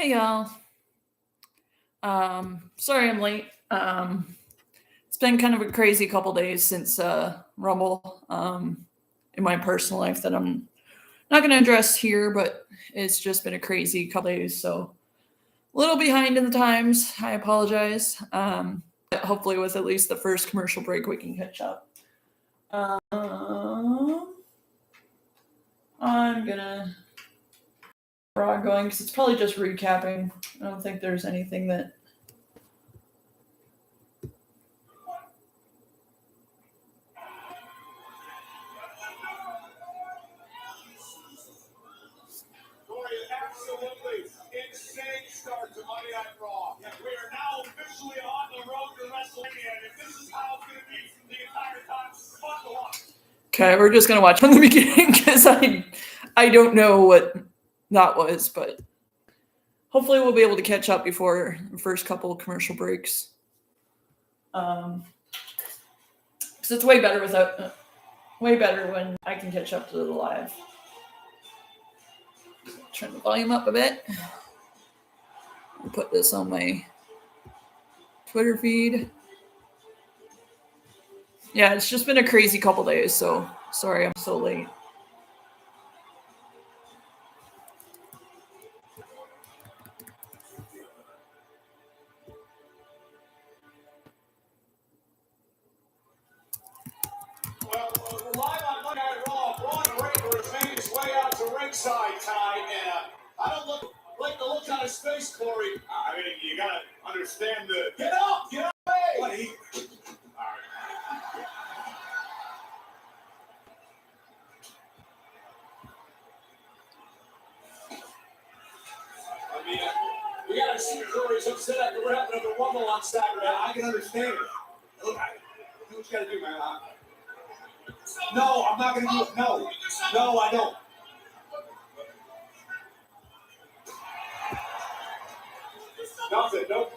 Hey y'all. Sorry I'm late. It's been kind of a crazy couple days since Rumble in my personal life that I'm not going to address here, but it's just been a crazy couple days, so a little behind in the times. I apologize. But hopefully with at least the first commercial break we can catch up. I'm gonna Raw going because it's probably just recapping. I don't think there's anything that absolutely insane start to Monday Night Raw. Yeah, we are now officially on the road to Wrestlemania, and if this is how it's going to be the entire time, fun to watch. Okay, we're just gonna watch from the beginning because I don't know what that was, but hopefully we'll be able to catch up before the first couple of commercial breaks. Because it's way better when I can catch up to the live. Turn the volume up a bit. I'll put this on my Twitter feed. Yeah, it's just been a crazy couple days, so sorry I'm so late. Well, live on Monday Night Raw, Braun Breaker has made his way out to ringside, Ty, and I don't like the look on his face, Corey. I mean, you gotta understand the... Get up! Get away! What, he... All right. I mean, we gotta see Corey's upset after what happened at the Rumble on Saturday. I can understand it. Look, do what you gotta do, man. No, I'm not gonna do it. No, I don't. Nothing. Nope.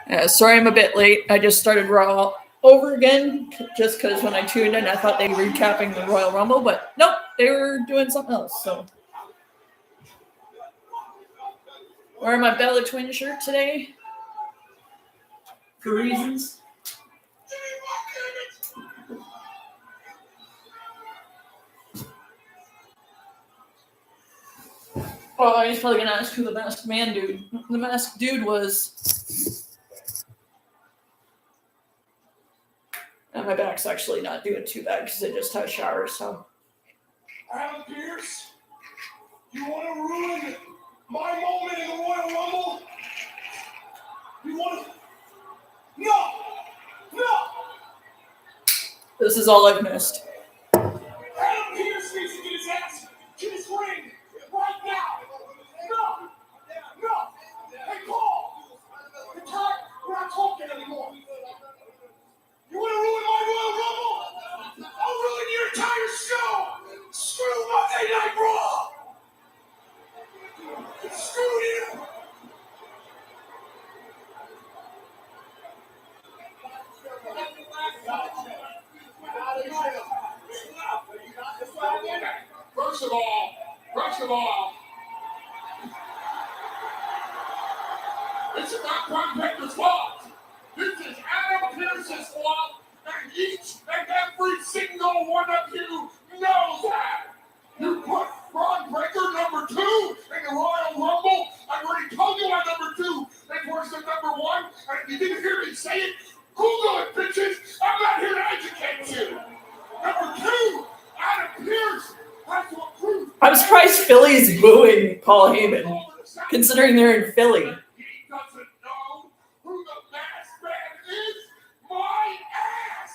Yeah, sorry I'm a bit late. I just started Raw over again just because when I tuned in, I thought they were recapping the Royal Rumble, but nope, they were doing something else. So, wearing my Bella Twin shirt today for reasons. Oh, he's probably gonna ask who the masked man dude. The masked dude was. And my back's actually not doing too bad because I just had a shower, so. Adam Pearce, you want to ruin my moment in the Royal Rumble? You want to? No! This is all I've missed. Adam Pearce needs to get his ass to his ring right now! No! Hey, Paul! The time, we're not talking anymore. You want to ruin my Royal Rumble? I'll ruin your entire show! Screw Monday Night Raw! Screw you! First of all, this is not Braun Breaker's fault. This is Adam Pearce's fault, and each and every single one of you knows that. You put Braun Breaker number 2 in the Royal Rumble. I already told you my number 2 is worse than number 1, and if you didn't hear me say it, Google it, bitches. I'm not here to educate you. Number 2, Adam Pearce has to approve. I'm surprised Philly's booing Paul Heyman, considering they're in Philly. He doesn't know who the masked man is. My ass.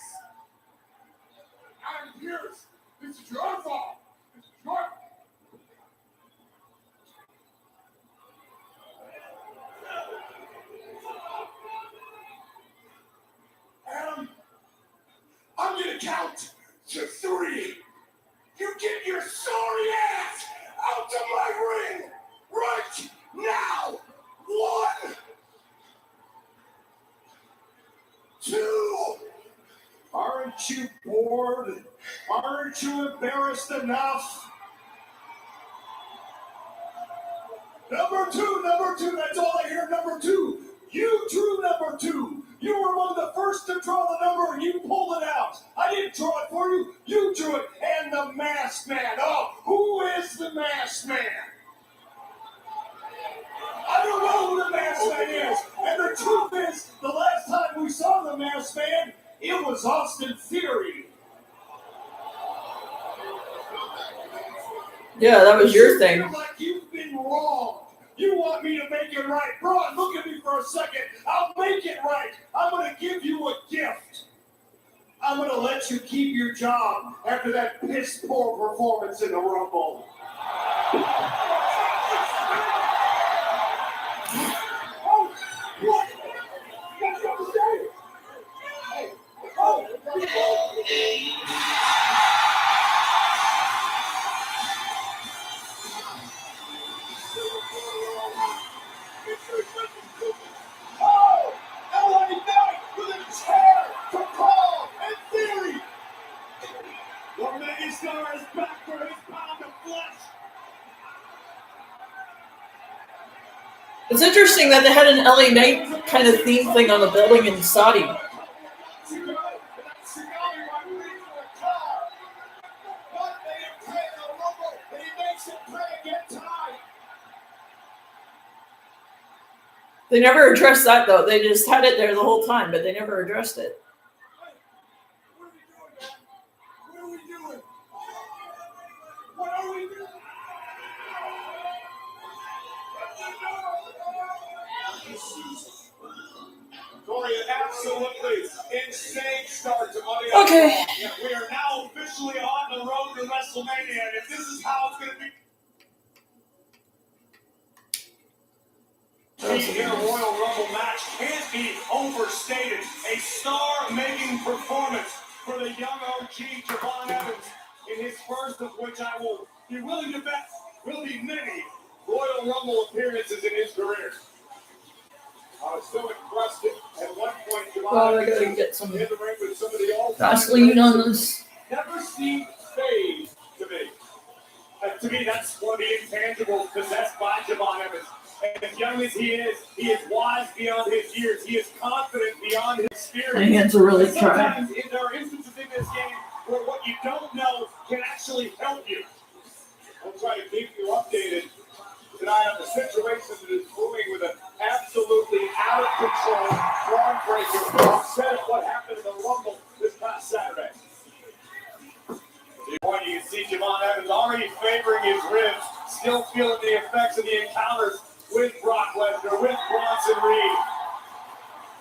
Adam Pearce, this is your fault. This is your fault. Adam, I'm gonna count to 3. You get your sorry ass out to my ring right now. 1, 2. Aren't you bored? Aren't you embarrassed enough? Number two, that's all I hear, number two. You drew number two. You were among the first to draw the number and you pulled it out. I didn't draw it for you. You drew it. And the masked man. Oh, who is the masked man? I don't know who the masked man is. And the truth is, the last time we saw the masked man, it was Austin Theory. Yeah, that was your thing. Feel like you've been wrong. You want me to make it right. Braun, look at me for a second. I'll make it right. I'm going to give you a gift. I'm going to let you keep your job after that piss-poor performance in the Rumble. Oh, what? What's up to say? Oh. Oh, LA Knight with a chair for Paul and Theory. The megastar is back for his pound of flesh. It's interesting that they had an LA Knight kind of theme thing on the building in Saudi. They never addressed that, though. They just had it there the whole time, but they never addressed it. What are we doing? What are we doing? Corey, absolutely insane start to Monday. Okay. We are now officially on the road to WrestleMania, and if this is how it's going to be. In a Royal Rumble match can't be overstated. A star-making performance for the young OG Javon Evans in his first of which I will be willing to bet will be many Royal Rumble appearances in his career. I was so impressed at one point. Well, I gotta get some in the ring with some of the all-time Vaseline on this. never seemed phased to me. To me, that's one of the intangibles possessed by Javon Evans. And as young as he is wise beyond his years. He is confident beyond his experience. My hands are really dry. Sometimes there are instances in this game where what you don't know can actually help you. I'll try to keep you updated tonight on the situation that is moving with an absolutely out of control form breaker instead of what happened in the Rumble this past Saturday. You can see Javon Evans already favoring his ribs, still feeling the effects of the encounters with Brock Lesnar, with Bronson Reed.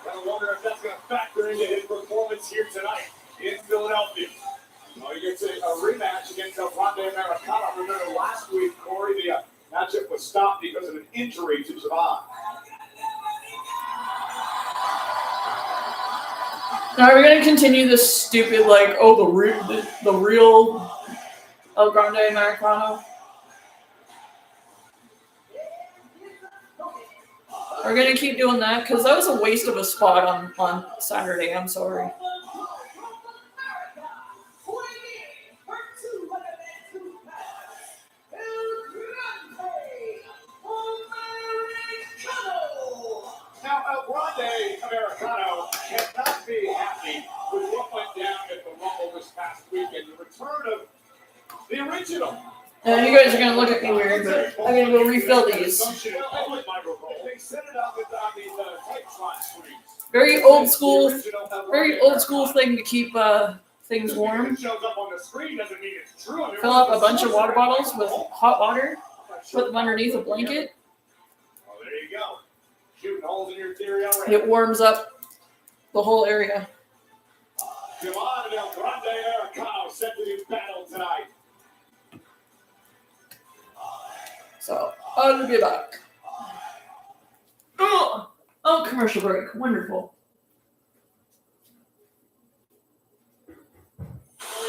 I wonder if that's going to factor into his performance here tonight in Philadelphia. Oh, he gets a rematch against Grande Americano. Remember last week, Corey, the matchup was stopped because of an injury to Javon. Now we're gonna continue this stupid the real El Grande Americano. We're gonna keep doing that because that was a waste of a spot on Saturday. I'm sorry. Now, El Grande Americano cannot be happy with what went down at the Rumble this past weekend. The return of the original. Now you guys are gonna look at me weird, but I'm gonna go refill these. They set it up on these tapes last week. Very old school thing to keep things warm. Shows up on the screen doesn't mean it's true. Fill up a bunch of water bottles with hot water. Put them underneath a blanket. Oh, there you go. Shooting holes in your theory already. It warms up the whole area. Javon and El Grande Americano set to do battle tonight. So I'll be back. Oh, commercial break. Wonderful. We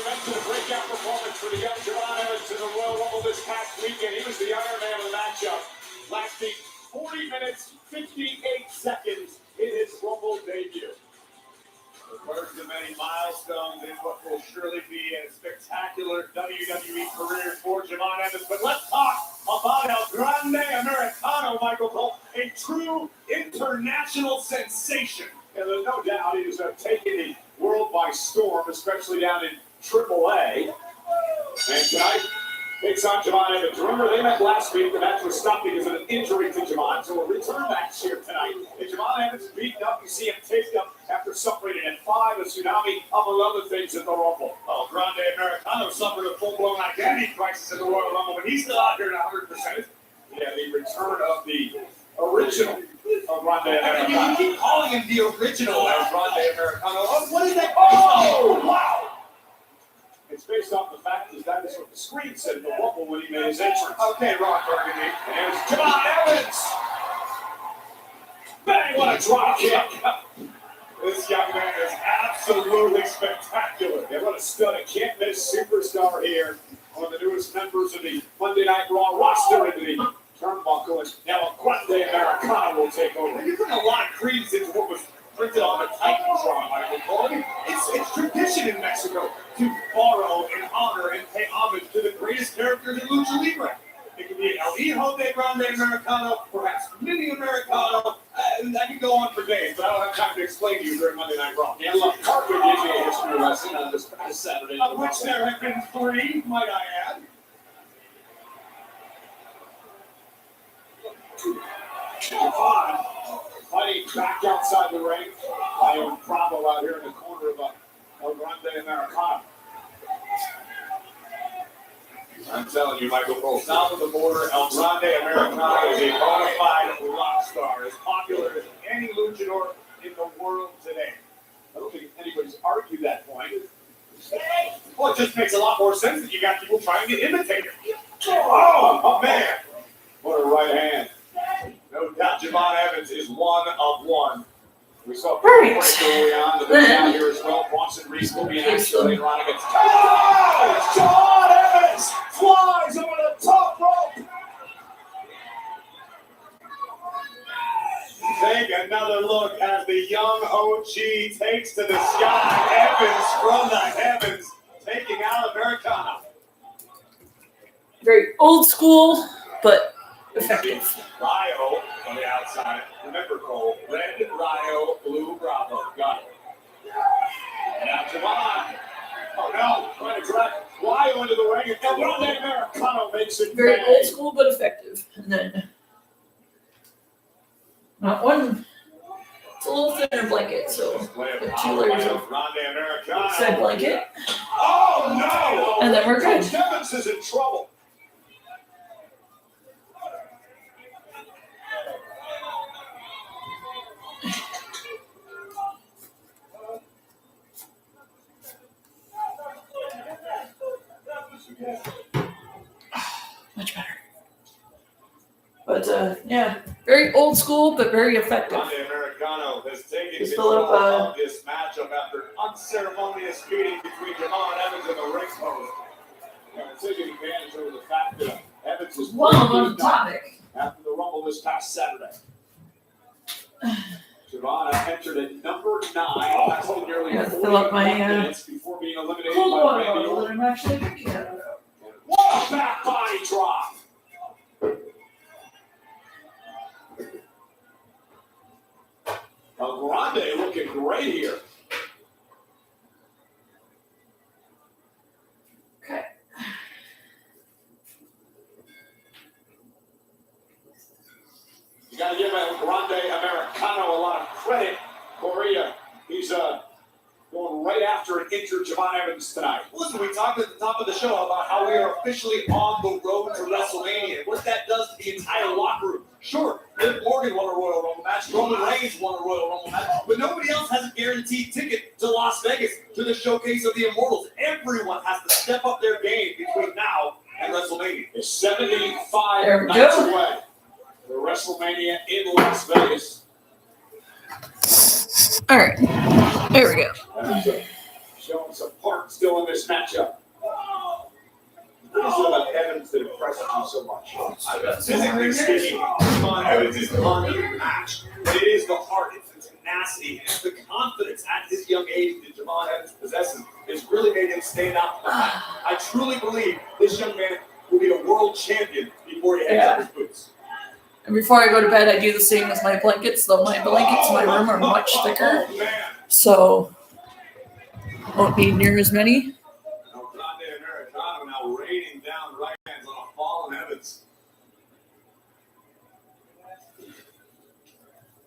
mentioned a breakout performance for the young Javon Evans in the Royal Rumble this past weekend. He was the Iron Man of the matchup, lasting 40 minutes, 58 seconds in his Rumble debut. The first of many milestones in what will surely be a spectacular WWE career for Javon Evans. But let's talk about El Grande Americano. true international sensation. And there's no doubt he has taken the world by storm, especially down in AAA. And tonight, takes on Javon Evans. Remember, they met last week. The match was stopped because of an injury to Javon. So a return match here tonight. And Javon Evans beaten up. You see him taped up after suffering an F5, a tsunami, among other things at the Rumble. Oh, Grande Americano suffered a full-blown identity crisis in the Royal Rumble, but he's still out here at 100%. Yeah, the return of the original of Grande Americano. You keep calling him the original of Grande Americano. What is that? Oh, wow! It's based off the fact that is what the screen said in the Rumble when he made his entrance. Okay, Ron Burgundy. And there's Javon Evans. Bang, what a drop kick. This young man is absolutely spectacular. And what a stud, a can't-miss superstar here. One of the newest members of the Monday Night Raw roster into the turnbuckle. And now a Grande Americano will take over. You're putting a lot of credence into what was printed on the Titantron, Michael Cole. It's tradition in Mexico to borrow and honor and pay homage to the greatest characters in Lucha Libre. It could be El Hijo de Grande Americano, perhaps Mini Americano, and I can go on for days, but I don't have time to explain to you during Monday Night Raw. Yeah, look, Carpet gives you a history lesson on this past Saturday. Of which there have been 3, might I add. Javon fighting back outside the ring. Lion Bravo out here in the corner of El Grande Americano. I'm telling you, Michael Cole, south of the border, El Grande Americano is a bona fide rock star, as popular as any luchador in the world today. I don't think anybody's argued that point. Well, it just makes a lot more sense that you got people trying to imitate him. Oh, man. What a right hand. No doubt Javon Evans is one of one. We saw Breaker early on, but they're down here as well. Boston Reese will be in action later on against. Oh! Javon Evans flies over the top rope. Take another look as the young OG takes to the sky. Evans from the heavens, taking out Americano. Very old school, but effective. Rio on the outside. Remember, Cole, red, Rio, blue, Bravo. Got it. And now Javon. Oh, no. Trying to drag Rio into the ring. And El Grande Americano makes it Very old school, but effective. And then, not one. It's a little thinner blanket, so get 2 layers of said blanket. Oh, no. And then we're good. Evans is in trouble. Much better. But yeah, very old school, but very effective. Grande Americano has taken Just control fill up, of this matchup after an unceremonious meeting between Javon Evans and the ring post. Taking advantage over the fact that Evans was on the topic after the Rumble this past Saturday. Javon entered at number 9, lasted nearly 41 minutes before being eliminated by Randy Orton. What a back body drop! El Grande looking great here. Okay. You got to give El Grande Americano a lot of credit. Correa, he's going right after an injured Javon Evans tonight. Listen, we talked at the top of the show about how we are officially on the road to WrestleMania. What that does to the entire locker room. Sure, Liv Morgan won a Royal Rumble match, Roman Reigns won a Royal Rumble match, but nobody else has a guaranteed ticket to Las Vegas, to the showcase of the Immortals. Everyone has to step up their game between now and WrestleMania. It's 75 nights away. The WrestleMania in Las Vegas. All right, there we go. Showing some part still in this matchup. What is it about Evans that impresses you so much? Physically speaking, Javon Evans is unmatched. It is the heart, it's the tenacity, it's the confidence at his young age that Javon Evans possesses. It's really made him stand out. I truly believe this young man will be a world champion before he hangs up his boots. And before I go to bed, I do the same as my blankets, though my blankets in my room are much thicker. So, won't need near as many. Grande Americano now raining down right hands on a fallen Evans.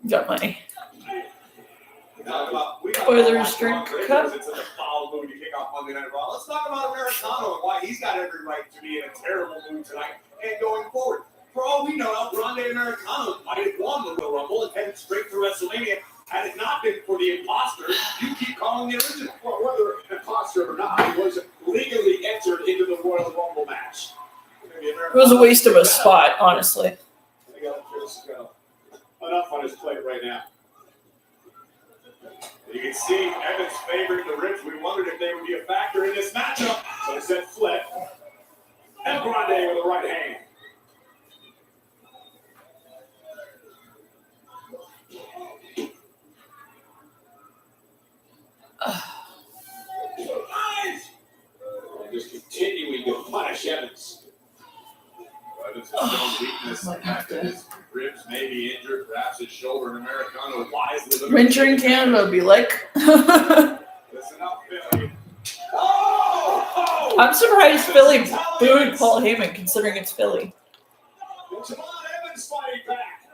Got my Oilers drink cup. It's such a foul mood to kick off Monday Night Raw. Let's talk about Americano and why he's got every right to be in a terrible mood tonight and going forward. For all we know, El Grande Americano might have won the Royal Rumble and headed straight to WrestleMania. Had it not been for the imposter, you keep calling the original. Well, whether an imposter or not, he was legally entered into the Royal Rumble match. It was a waste of a spot, honestly. Enough on his plate right now. You can see Evans favoring the ribs. We wondered if they would be a factor in this matchup. So he said flip. And Grande with the right hand. Just continuing to punish Evans. Evans has shown weakness. The fact that his ribs may be injured, perhaps his shoulder, and Americano wisely. Winter in Canada would be like. Listen up, Philly. I'm surprised Philly booed Paul Heyman, considering it's Philly. Javon Evans fighting back.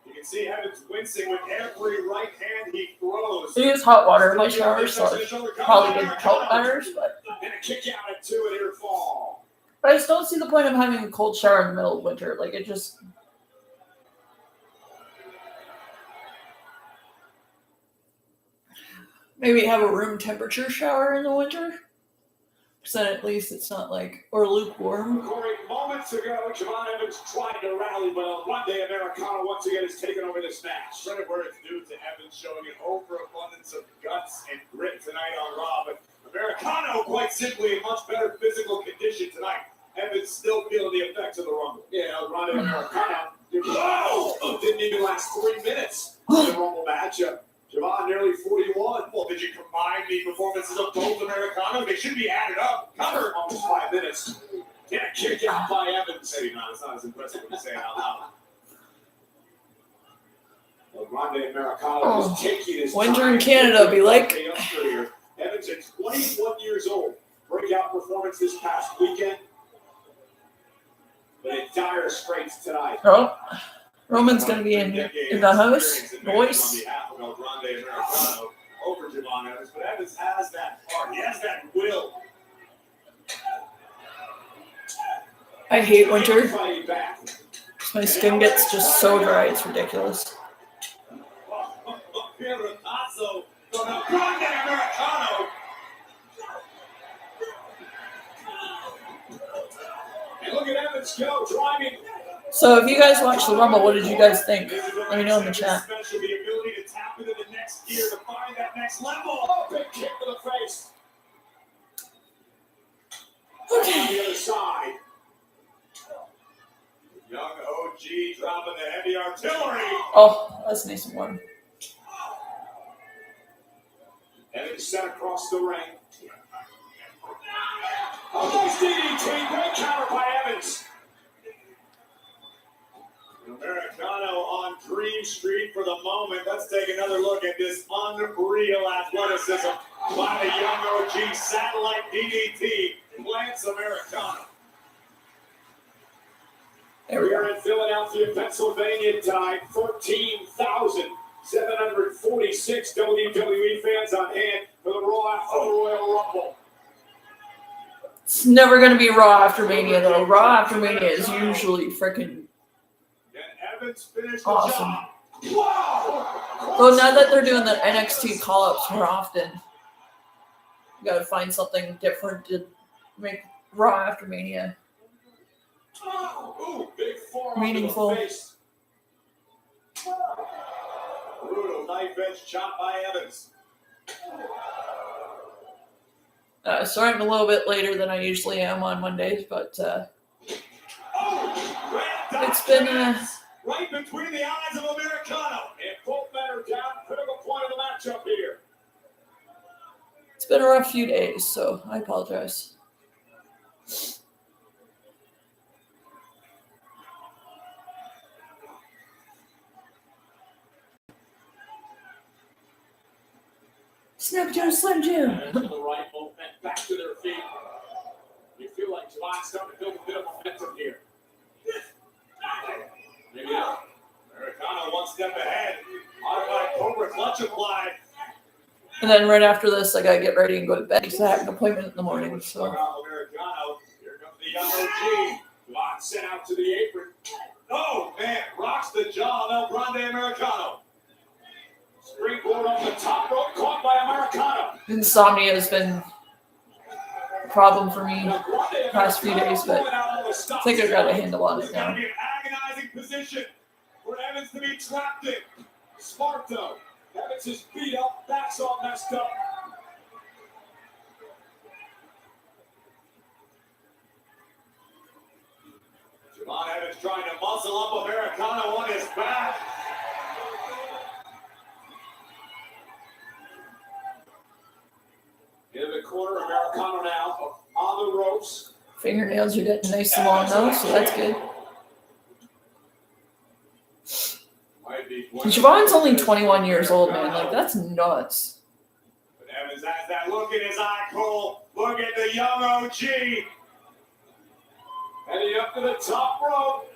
You can see Evans wincing with every right hand he throws. I use hot water in my shower, so it probably didn't help matters, but. And a kick out at 2 and near fall. But I just don't see the point of having a cold shower in the middle of winter. Like, it just. Maybe have a room temperature shower in the winter. Because then at least it's not like. Or lukewarm. Corey, moments ago, Javon Evans tried to rally, but El Grande Americano once again has taken over this match. Credit where it's due to Evans showing an overabundance of guts and grit tonight on Raw. But Americano, quite simply, in much better physical condition tonight. Evans still feeling the effects of the Rumble. Yeah, El Grande Americano. Whoa! Didn't even last 3 minutes in the Rumble match. Javon nearly 41. Well, did you combine the performances of both Americanos? They should be added up. Cover almost 5 minutes. Get a kick out by Evans. Maybe not. It's not as impressive when you say it out loud. El Grande Americano is taking his winter in Canada be like. Evans is 21 years old. Breakout performance this past weekend. But in dire straits tonight. Oh, Roman's going to be in the house. Voice. On behalf of El Grande Americano over Javon Evans. But Evans has that heart. He has that will. I hate winter. My skin gets just so dry. It's ridiculous. And look at Evans go, driving. So if you guys watched the Rumble, what did you guys think? Let me know in the chat. The ability to tap into the next gear to find that next level. Oh, big kick to the face. Okay. On the other side. Young OG dropping the heavy artillery. Oh, that's nice and warm. Evans set across the ring. Oh, nice DDT. Great counter by Evans. Americano on Dream Street for the moment. Let's take another look at this unreal athleticism by the young OG satellite DDT. Lance Americano. We are in Philadelphia, Pennsylvania tonight. 13,746 WWE fans on hand for the Raw after the Royal Rumble. It's never going to be Raw after Mania, though. Raw after Mania is usually freaking awesome. Well, now that they're doing the NXT call-ups more often, you got to find something different to make Raw after Mania meaningful. Brutal knife edge chop by Evans. Starting a little bit later than I usually am on Mondays, but it's been right between the eyes of Americano. And both men are down. Critical point of the matchup here. It's been a rough few days, so I apologize. Snap Joe, Slim Jim. To the right, both men back to their feet. You feel like Javon's starting to build a bit of momentum here. Maybe not. Americano one step ahead. Automatic Cobra clutch applied. And then right after this, I gotta get ready and go to bed because I have an appointment in the morning. So. Americano. Here comes the young OG. Rock sent out to the apron. Oh, man. Rocks the jaw of El Grande Americano. Springboard on the top rope. Caught by Americano. Insomnia has been a problem for me the past few days, but I think I've got a handle on it now. It's going to be an agonizing position for Evans to be trapped in. Smart, though. Evans is beat up. Back's all messed up. Javon Evans trying to muscle up Americano on his back. Into the corner, Americano now on the ropes. Fingernails are getting nice and long though, so that's good. And Javon's only 21 years old, man. Like, that's nuts. But Evans has that look in his eye, Cole. Look at the young OG. Heading up to the top rope.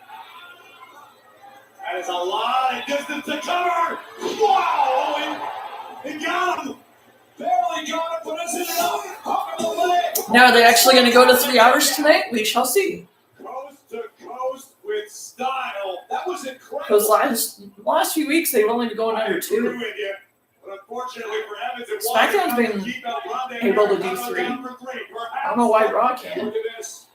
That is a lot of distance to cover. Wow! He got him. Barely got him, but isn't enough. Now, are they actually going to go to 3 hours tonight? We shall see. Coast to coast with style. That was incredible. Because last few weeks, they've only been going under 2. But unfortunately for Evans, SmackDown's been able to do 3. I don't know why Raw can't. Look at this.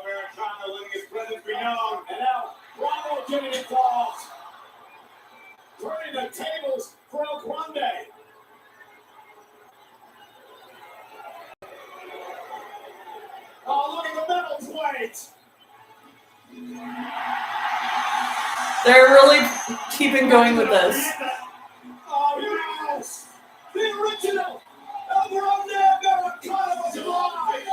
Americano letting his presence be known. And now, Bravo getting involved. Turning the tables for El Grande. Oh, look at the metal plate. They're really keeping going with this. Oh, yes. The original El Grande Americano was alive.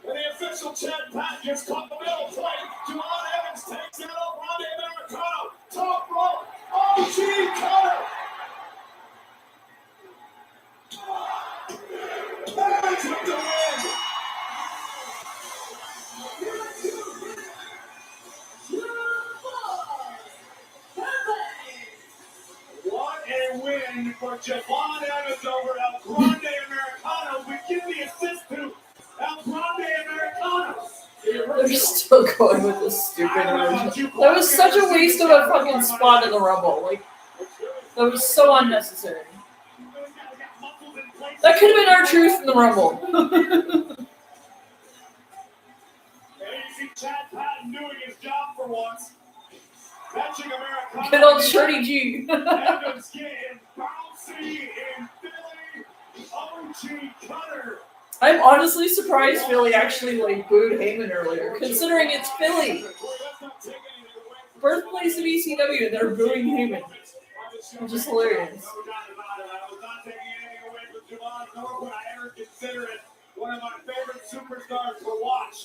And the official Chad Pat gets caught the middle plate. Javon Evans takes out El Grande Americano. Top rope. Oh, gee, cutter. Evans with the win. What a win for Javon Evans over El Grande Americano. We give the assist to El Grande Americano. They're still going with this stupid version. That was such a waste of a fucking spot in the Rumble. Like, that was so unnecessary. That could have been our truth in the Rumble. Chad Patton doing his job for once. Matching Americano. Good old Shorty G. Evans getting bouncy in Philly. OG Cutter. I'm honestly surprised Philly actually booed Heyman earlier, considering it's Philly. Birthplace of ECW, and they're booing Heyman. Which is hilarious. No doubt about it. I was not taking anything away from Javon, nor would I ever consider it one of my favorite superstars to watch.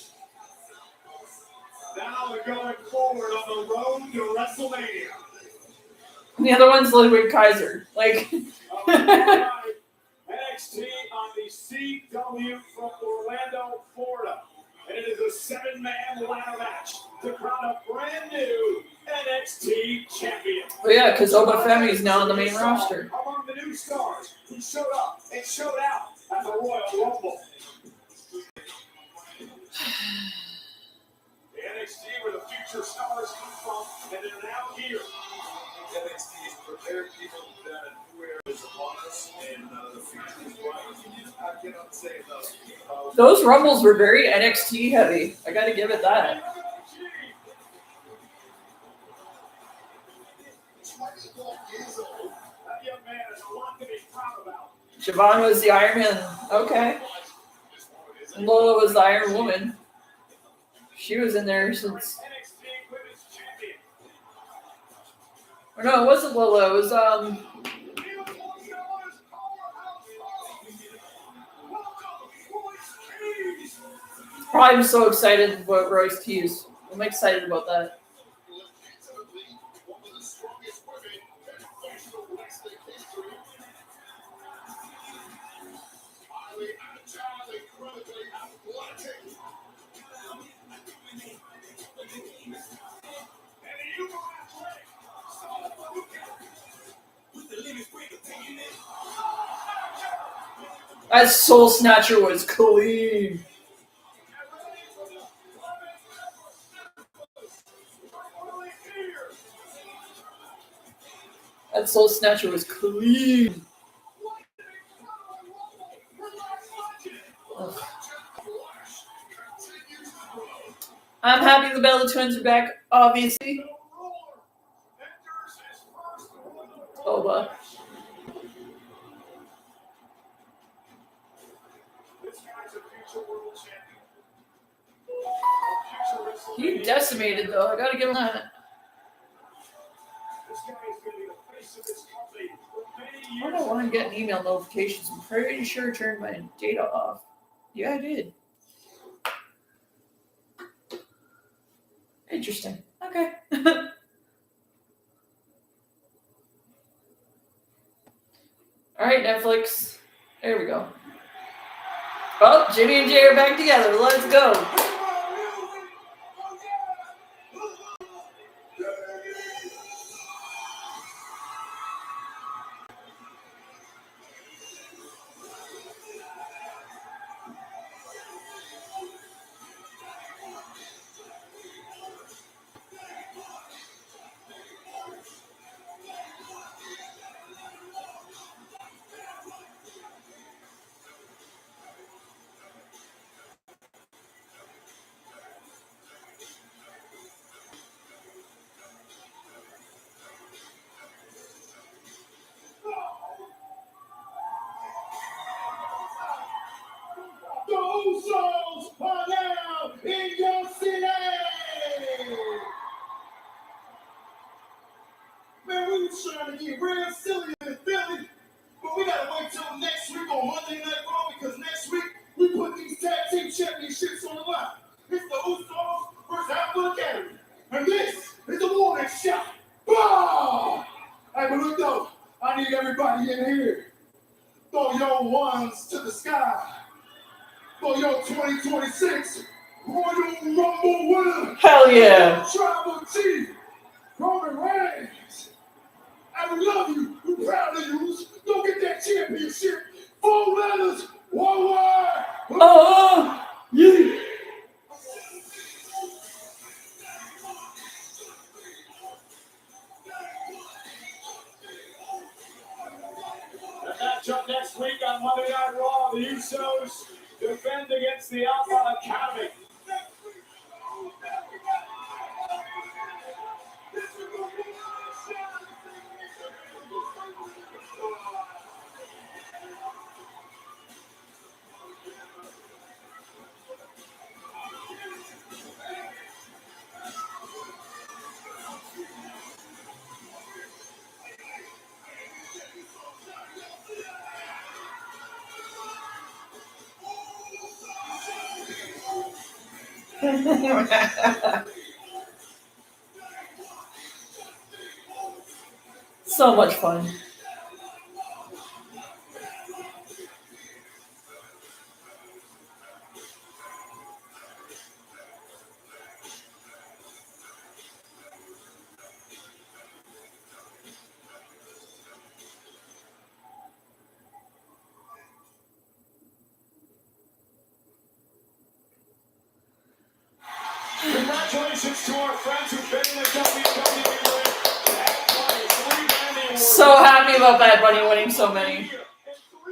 Now they're going forward on the road to WrestleMania. And the other one's Ludwig Kaiser. Like, NXT on the CW from Orlando, Florida. And it is a 7-man ladder match to crown a brand new NXT champion. oh yeah, because Obafemi is now on the main roster. Among the new stars who showed up and showed out at the Royal Rumble. The NXT where the future stars come from, and they're now here. NXT has prepared people that where is upon us, and the future is bright. I cannot say enough. Those Rumbles were very NXT heavy. I gotta give it that. That young man has a lot to be proud about. Javon was the Iron Man. Okay. And Lola was the Iron Woman. She was in there since. Or no, it wasn't Lola. It was I'm so excited about Royce Keys. I'm excited about that. That Soul Snatcher was clean. That Soul Snatcher was clean. Ugh. I'm happy the Bella Twins are back, obviously. Boba. He decimated, though. I gotta give him that. I don't know why I'm getting email notifications. I'm pretty sure I turned my data off. Yeah, I did. Interesting. Okay. All right, Netflix. There we go. Oh, Jimmy and Jay are back together. Let's go. The Usos are now in your city! Man, we was trying to get real silly in Philly, but we gotta wait till next week on Monday Night Raw because next week we put these tag team championships on the line. It's the Usos versus Alpha Academy. And this is the warning shot. Boom! Hey, but look though, I need everybody in here. Throw your ones to the sky. For your 2026 Royal Rumble winner. Hell yeah. Tribal Chief, Roman Reigns. And we love you. We're proud of you. Go get that championship. 4 letters, 1 word. Oh, yeah. The matchup next week on Monday Night Raw, the Usos defend against the Alpha Academy. So much fun. Congratulations to our friends who've been in the WWE. So happy about Bad Bunny winning so many. And 3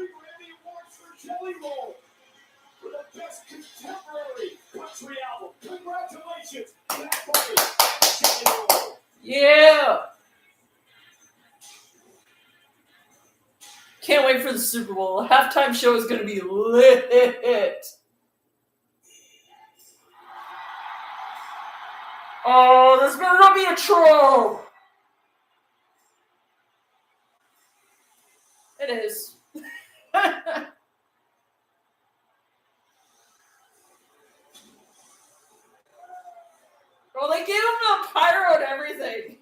Grammy Awards for Jelly Roll for the best contemporary country album. Congratulations, Bad Bunny and Jelly Roll. Yeah. Can't wait for the Super Bowl. The halftime show is going to be lit. Oh, this better not be a troll. It is. Bro, they gave him the pyro and everything.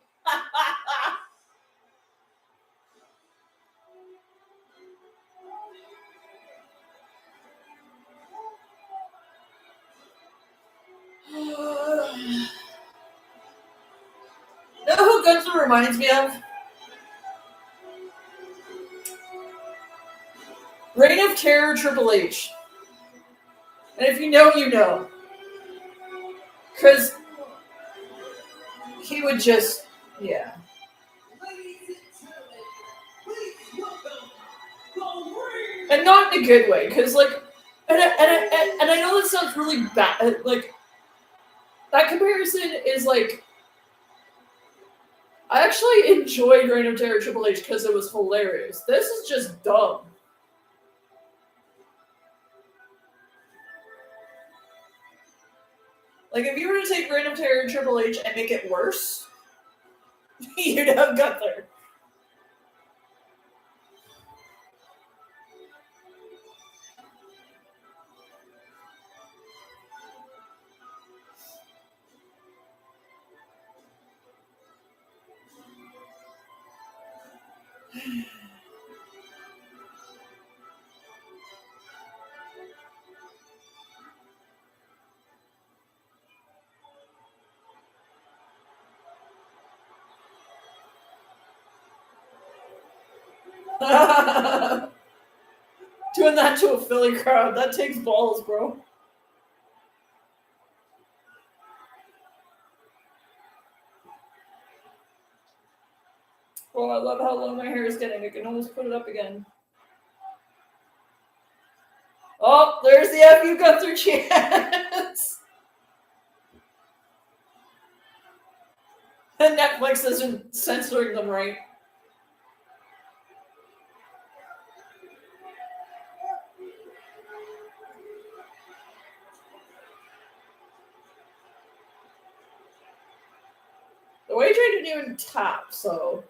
You know who Gunther reminds me of? Reign of Terror Triple H. And if you know, you know. Because he would just, yeah. And not in a good way, because, like, and I know this sounds really bad, like, that comparison is, like, I actually enjoyed Reign of Terror Triple H because it was hilarious. This is just dumb. Like, if you were to take Reign of Terror Triple H and make it worse, you'd have Gunther. Doing that to a Philly crowd, that takes balls, bro. Oh, I love how low my hair is getting. I can almost put it up again. Oh, there's the F you got through chance. And Netflix isn't censoring them right. The wager didn't even tap, so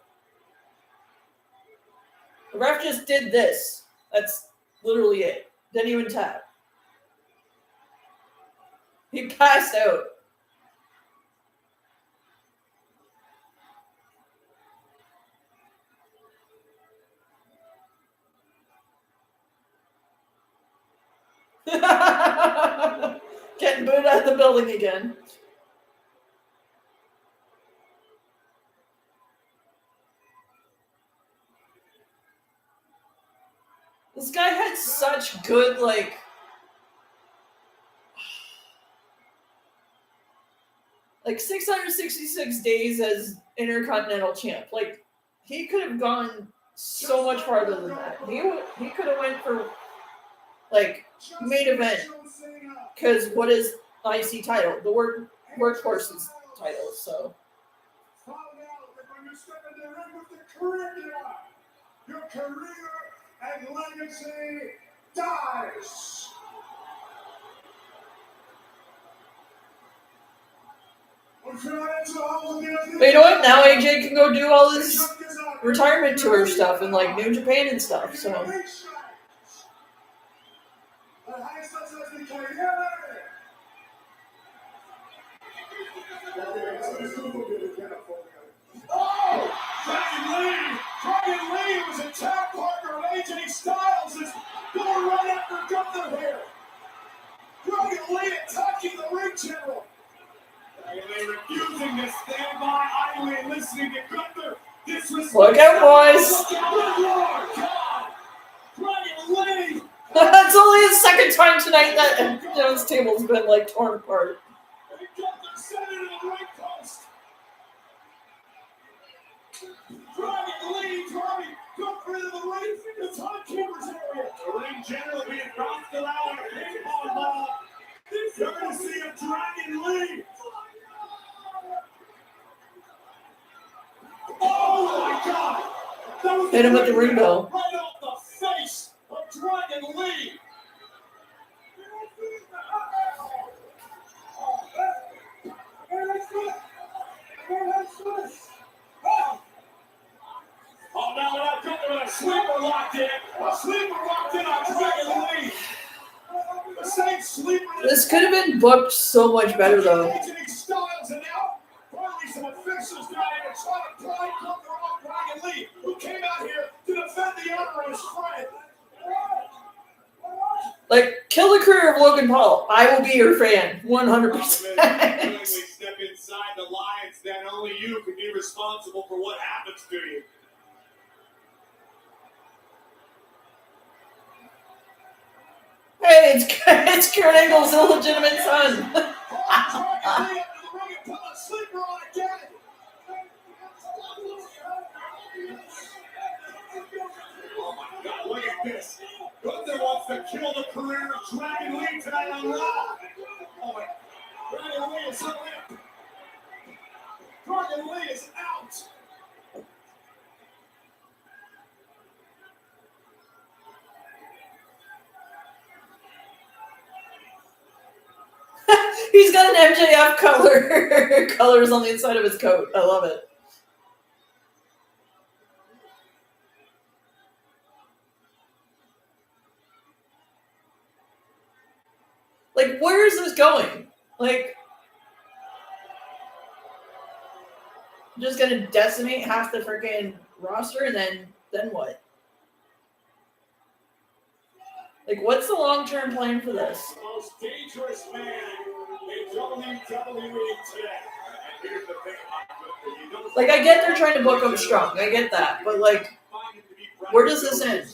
the ref just did this. That's literally it. Didn't even tap. He passed out. Getting booed out of the building again. This guy had such good, like 666 days as Intercontinental Champ. Like, he could have gone so much farther than that. He could have went for, like, main event. Because what is IC title? The workhorse's title, so. Your career and legacy dies. But you know what? Now AJ can go do all his retirement tour stuff in, like, New Japan and stuff, so. Oh! Dragon Lee was a tag partner of AJ Styles is going right after Gunther here. Dragon Lee attacking the ring general. Dragon Lee refusing to stand by idly and listening to Gunther. Look out, boys! Dragon Lee! That's only the second time tonight that Joe's table's been, like, torn apart. And Gunther sent it to the ring post. Dragging Lee, Darby, Gunther into the ring, it's on camera's area. The ring general being bounced around like a ping pong ball. You're going to see a Dragon Lee. Oh my God! That was hit him with the ring bell. Right off the face of Dragon Lee. Oh, now Gunther with a sleeper locked in. A sleeper locked in on Dragon Lee. The same sleeper. This could have been booked so much better, though. Styles and now finally some officials got in and tried to pry Gunther off Dragon Lee, who came out here to defend the honor of his friend. Like, kill the career of Logan Paul. I will be your fan, 100%. Step inside the lines, then only you can be responsible for what happens to you. say it's Kurt Angle's illegitimate son. Oh my God, look at this. Gunther wants to kill the career of Dragon Lee tonight on Raw. Oh my, Dragon Lee is limp. Dragon Lee is out. He's got an MJF colors on the inside of his coat. I love it. Like, where is this going? Like, I'm just gonna decimate half the freaking roster, and then what? Like, what's the long-term plan for this? The most dangerous man in WWE today. And here's the thing about Gunther. Like, I get they're trying to book him strong. I get that. But, like, where does this end?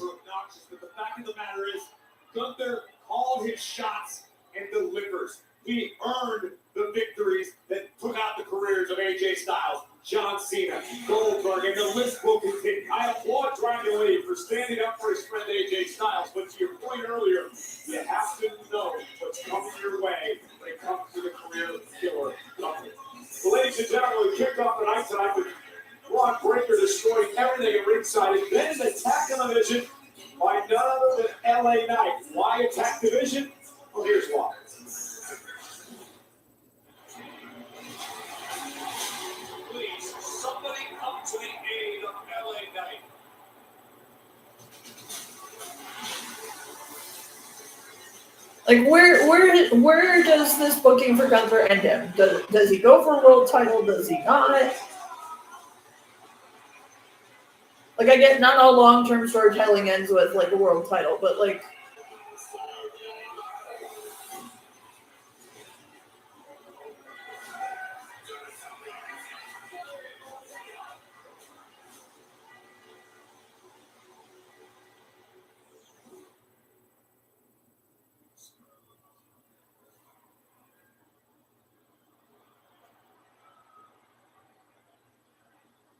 But the fact of the matter is, Gunther called his shots and delivers. He earned the victories that took out the careers of AJ Styles, John Cena, Goldberg, and the list will continue. I applaud Dragon Lee for standing up for his friend AJ Styles, but to your point earlier, you have to know what's coming your way when it comes to the career of the killer. Well, ladies and gentlemen, we kicked off the night tonight with Braun Breaker destroying everything at ringside, and then an attack on the division by none other than LA Knight. Why attack division? Well, here's why. Please, somebody come to the aid of LA Knight. Like, where does this booking for Gunther end him? Does he go for a world title? Does he not? Like, I get not all long-term storytelling ends with, like, a world title, but, like,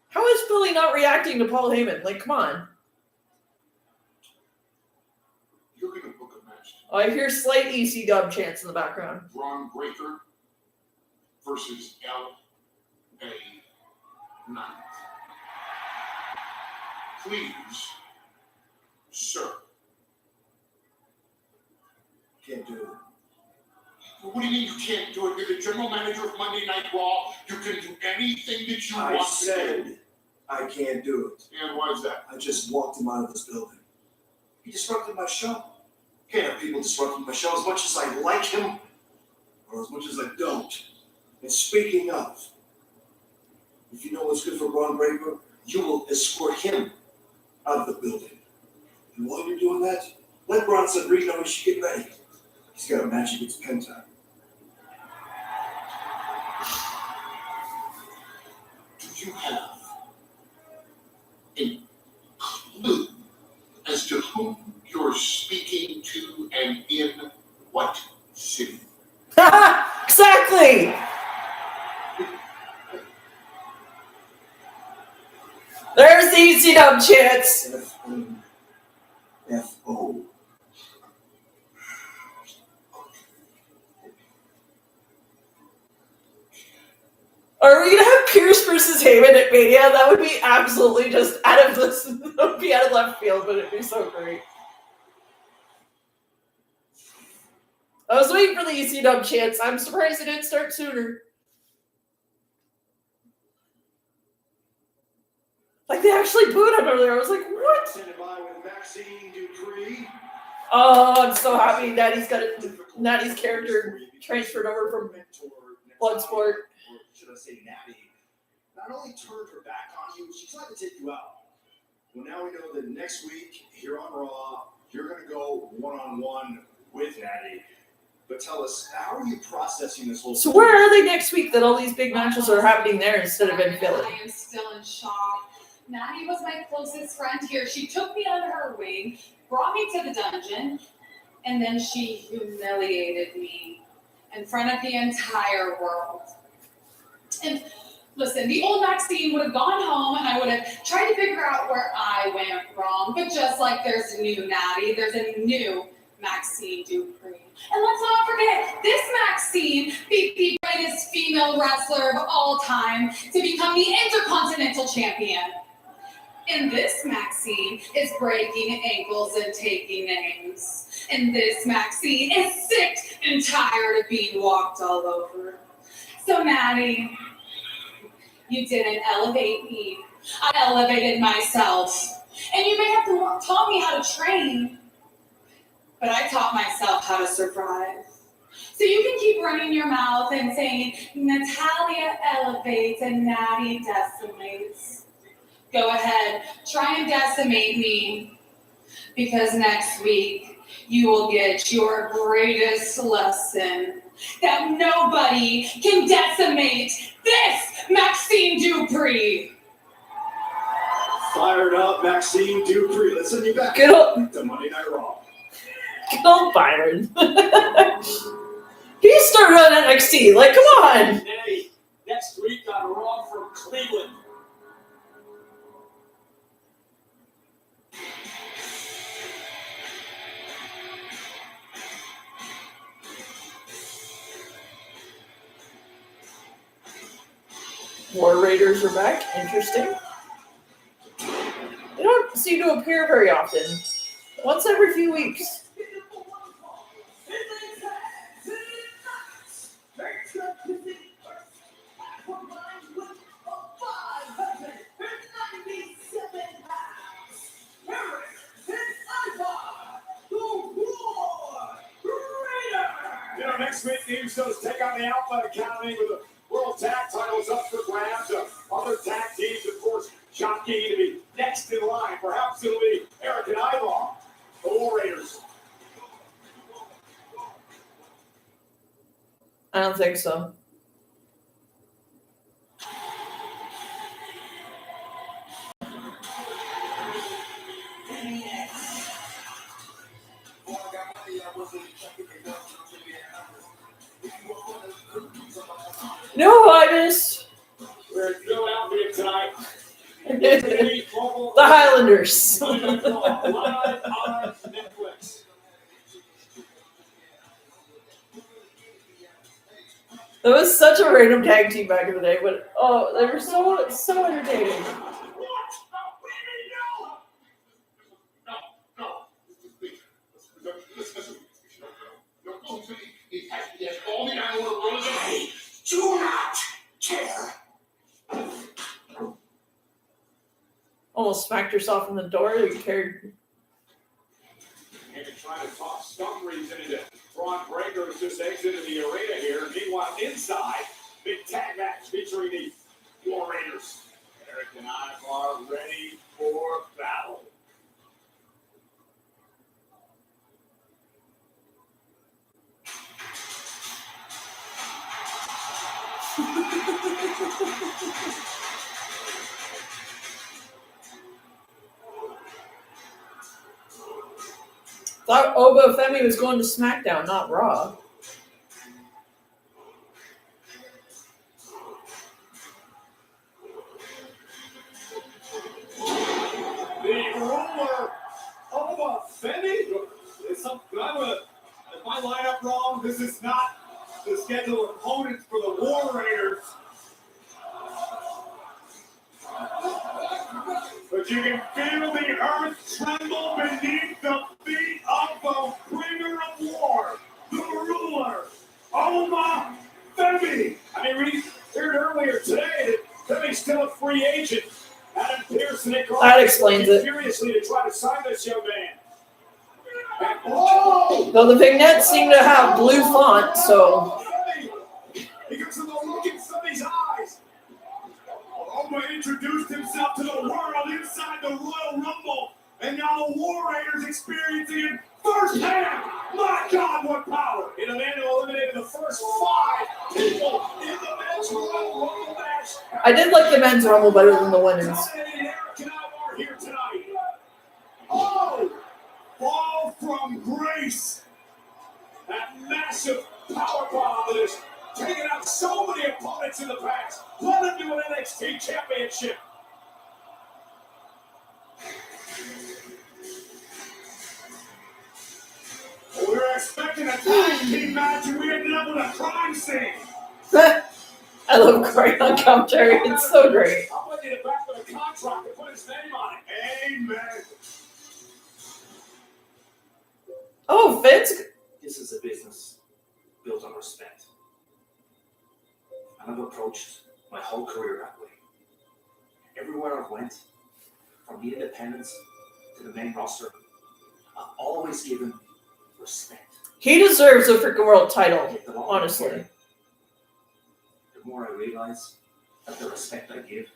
how is Philly not reacting to Paul Heyman? Like, come on. You're going to book a match. Oh, I hear slight EC dub chants in the background. Braun Breaker versus LA Knight. Please, sir. Can't do it. What do you mean you can't do it? You're the general manager of Monday Night Raw. You can do anything that you I want to do. said I can't do it. And why is that? I just walked him out of this building. He disrupted my show. Can't have people disrupting my show as much as I like him or as much as I don't. And speaking of, if you know what's good for Braun Breaker, you will escort him out of the building. And while you're doing that, let Bronson Reed know he should get ready. He's got a match against Penta. Do you have a clue as to whom you're speaking to and in what city? Exactly! There's the EC dub chants. F-O. Are we gonna have Pierce versus Heyman at Mania? That would be absolutely just out of this. That would be out of left field, but it'd be so great. I was waiting for the EC dub chants. I'm surprised it didn't start sooner. Like, they actually booed him earlier. I was like, what? Standing by with Maxine Dupree. Oh, I'm so happy Natty's character transferred over from Bloodsport. Or should I say Natty? Not only turned her back on you, she tried to take you out. Well, now we know that next week, here on Raw, you're going to go one-on-one with Natty. But tell us, how are you processing this whole So where are they next week that all these big matches are happening there instead of in Philly? I am still in shock. Maddie was my closest friend here. She took me under her wing, brought me to the dungeon, And then she humiliated me in front of the entire world. And listen, the old Maxine would have gone home and I would have tried to figure out where I went wrong. But just like there's a new Natty, there's a new Maxine Dupree. And let's not forget, this Maxine beat the greatest female wrestler of all time to become the Intercontinental Champion. And this Maxine is breaking ankles and taking names. And this Maxine is sick and tired of being walked all over. So Natty, you didn't elevate me. I elevated myself. And you may have taught me how to train, but I taught myself how to survive. So you can keep running your mouth and saying, Natalia elevates and Natty decimates. Go ahead, try and decimate me, because next week you will get your greatest lesson that nobody can decimate this Maxine Dupree. Fired up, Maxine Dupree. Let's send you back Good old, to Monday Night Raw. good old Byron. He started on NXT. Like, come on. Hey, next week on Raw from Cleveland. War Raiders are back. Interesting. They don't seem to appear very often. Once every few weeks. Next week, the Usos take on the Alpha Academy with the World Tag Titles up for grabs. Other tag teams, of course, jockeying to be next in line. Perhaps it'll be Eric and Ivar, the War Raiders. I don't think so. No, I miss We're in Philadelphia tonight. the Highlanders. Live on Netflix. That was such a random tag team back in the day, but oh, they were so entertaining. Do not care. Almost smacked herself in the door. You cared. And trying to talk some reason into Braun Breaker has just exited the arena here. Meanwhile, inside, big tag match featuring the War Raiders. Eric and Ivar ready for battle. Thought Oba Femi was going to SmackDown, not Raw. The ruler Oba Femi. Is my lineup wrong? This is not the scheduled opponents for the War Raiders. But you can feel the earth tremble beneath the feet of the bringer of war, the ruler, Oma Femi. I mean, we heard earlier today that Femi's still a free agent. Adam Pearson and Carl That explains it. furiously to try to sign this young man. And, Though the vignettes seem to have blue font, so because of the look in Femi's eyes. Oma introduced himself to the world inside the Royal Rumble, and now the War Raiders experiencing it firsthand. My God, what power! In a man who eliminated the first 5 people in the men's Royal Rumble match. I did like the men's rumble better than the women's. Dominating Eric and Ivar here tonight. Oh! Fall from grace. That massive power bomb that has taken out so many opponents in the past. Led him to an NXT championship. We were expecting a tag team match and we ended up with a crime scene. I love Corey on commentary. It's so great. I'm looking at back with a contract to put his name on it. Amen. Oh, Vince. This is a business built on respect. And I've approached my whole career that way. Everywhere I've went, from the independents to the main roster, I've always given respect. He deserves a freaking world title, Yet the longer honestly. I get, the more I realize that the respect I give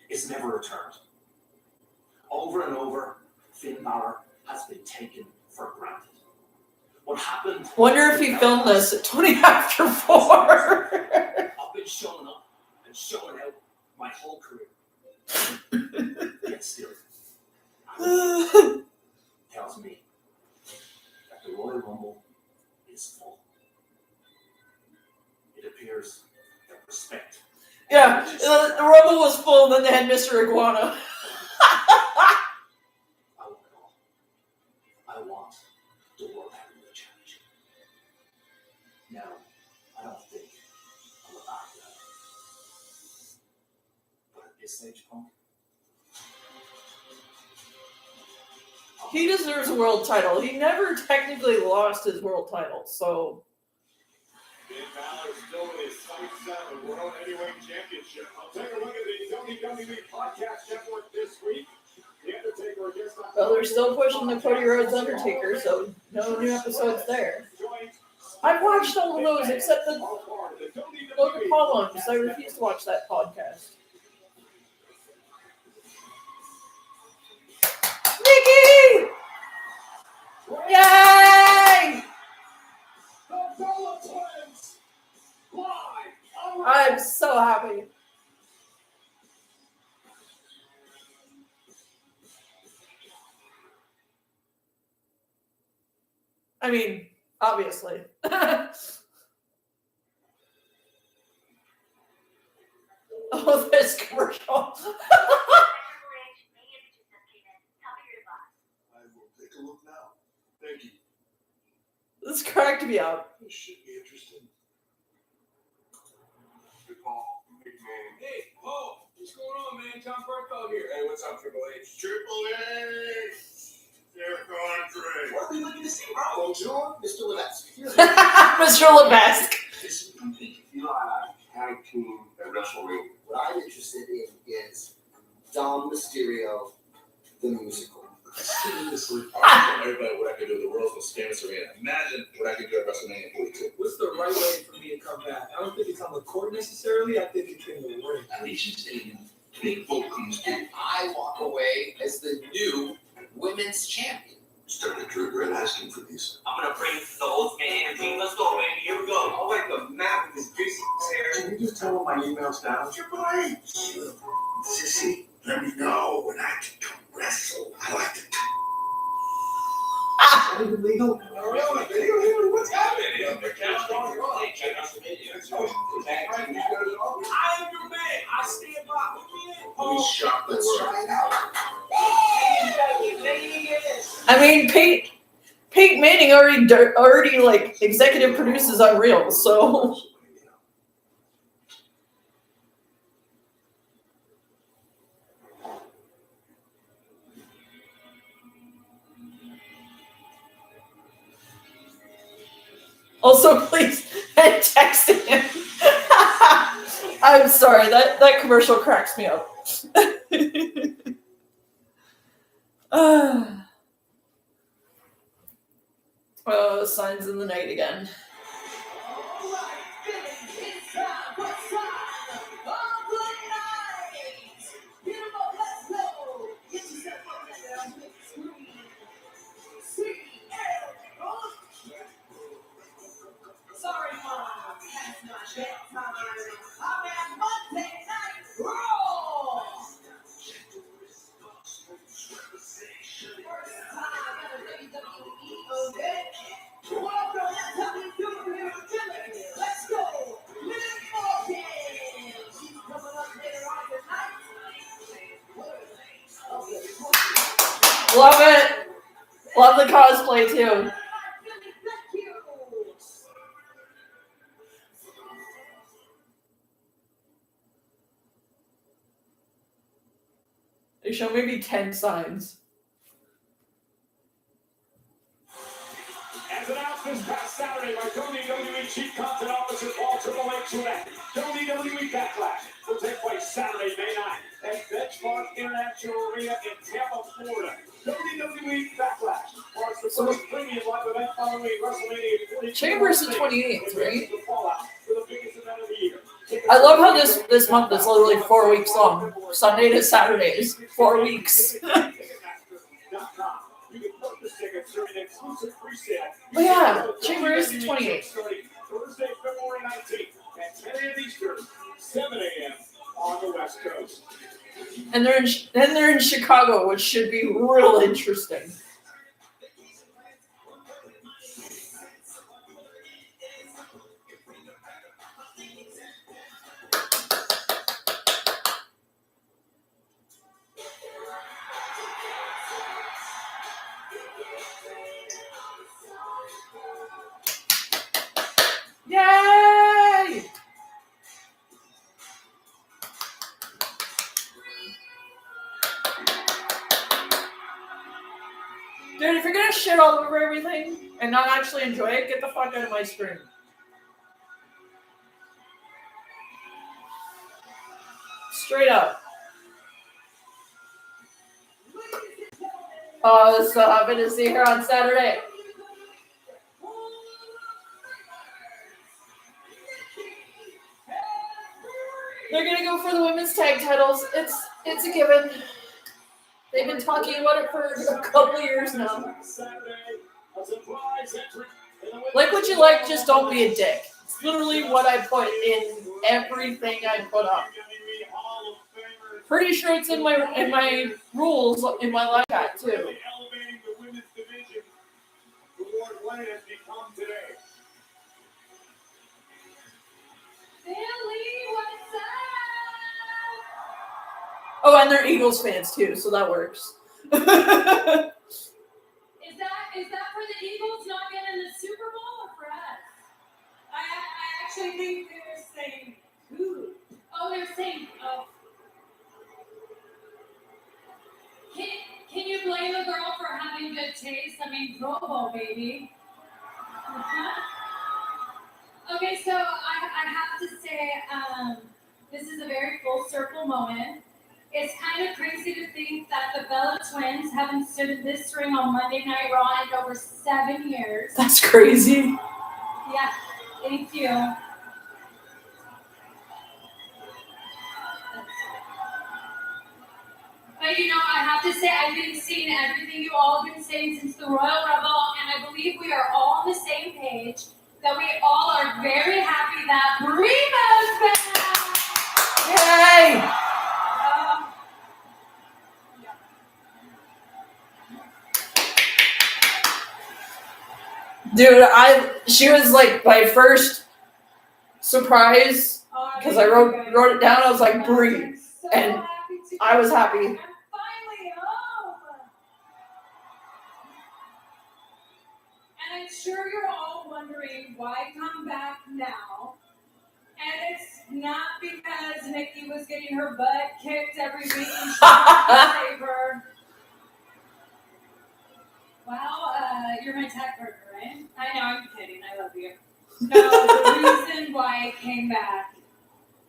is never returned. Over and over, Finn Balor has been taken for granted. What happened? Wonder if he filmed this at 20 after 4. I've been showing up and showing out my whole career. Yet still, tells me that the Royal Rumble is full. It appears that respect. Yeah, the Rumble was full, and then they had Mr. Iguana. I want it all. I want the World Heavyweight Championship. Now, I don't think I'm about that. But at this stage, Punk, He deserves a world title. He never technically lost his world title, so... Finn Balor still with his sights set on the World Heavyweight Championship. I'll take a look at the WWE Podcast Network this week. The Undertaker against the... Well, they're still pushing the Cody Rhodes Undertaker, so no new episodes there. I've watched all of those except the Logan Paul one, because I refuse to watch that podcast. Nikki! Yay! The Bella Twins! Live! I'm so happy. I mean, obviously. Oh, this commercial. I will take a look now. Thank you. This cracked me up. This should be interesting. Good call. Big man. Hey, Paul, what's going on, man? Tom Burko here. Hey, what's up, Triple H? Triple H! Derek Andre. What are we looking to see, bro? Bonjour, Mr. Levesque. Mr. Levesque. This is complete. You know, I tag team at Wrestlemania. What I'm interested in is Dom Mysterio, the musical. Seriously. I tell everybody what I can do at the World's Famous Arena. Imagine what I can do at WrestleMania 42. What's the right way for me to come back? I don't think it's on the court necessarily. I think it's in the ring. Allegiant Stadium, big vote comes through. I walk away as the new women's champion. Started to regret asking for these. I'm gonna bring the old man energy. Let's go, baby. Here we go. I'll like the map with this juicy hair. Can you just tell him my email's down? Triple H! Sissy, let me know when I can come wrestle. I like to. Is that even legal? What's happening? Hey, check out some videos. I am your man. I stand by. Put me in, We Paul. shot the Let's world. try it out. I mean, Pete Manning already like executive produces Unreal, so also please text him. I'm sorry, that commercial cracks me up. Oh, signs in the night again. Sorry, Mom. That's not bedtime. I'm at Monday Night Raw. First time at a WWE event. Welcome Love the cosplay too. They show maybe 10 signs. As announced this past Saturday by WWE Chief Content Officer Paul Triple H Shunek, WWE Backlash will take place Saturday, May 9th at Benchmark International Arena in Tampa, Florida. WWE Backlash marks the first premium live event following WrestleMania 42. Chambers the 28th, right? The fallout for the biggest event of the year. I love how this month is literally 4 weeks long. Sunday to Saturdays. 4 weeks. But yeah, Chamber is the 28th. Thursday, February 19th at 10 a.m. Eastern, 7 a.m. on the West Coast. And they're in Chicago, which should be real interesting. Yay! Dude, if you're gonna shit all over everything and not actually enjoy it, get the fuck out of my screen. Straight up. Oh, this is so happy to see her on Saturday. They're gonna go for the women's tag titles. It's a given. They've been talking about it for a couple of years now. Like what you like, just don't be a dick. It's literally what I put in everything I put up. Pretty sure it's in my rules in my live chat too. Oh, and they're Eagles fans too, so that works. Is that for the Eagles not getting the Super Bowl or for us? I actually think they're saying who? Oh, they're saying oh. Can you blame the girl for having good taste? I mean, Pro Bowl, baby. Okay, so I have to say, this is a very full circle moment. It's kind of crazy to think that the Bella twins haven't stood in this ring on Monday Night Raw in over 7 years. That's crazy. Yeah, thank you. But you know, I have to say, I've been seeing everything you all have been saying since the Royal Rumble, and I believe we are all on the same page, that we all are very happy that Rima's back! Yay! Dude, she was like my first surprise because I wrote it down. I was like, Brie, and I was happy. I'm finally home. And I'm sure you're all wondering why come back now. And it's not because Nikki was getting her butt kicked every week and she wanted to save her. Well, you're my tech partner, right? I know, I'm kidding. I love you. No, the reason why I came back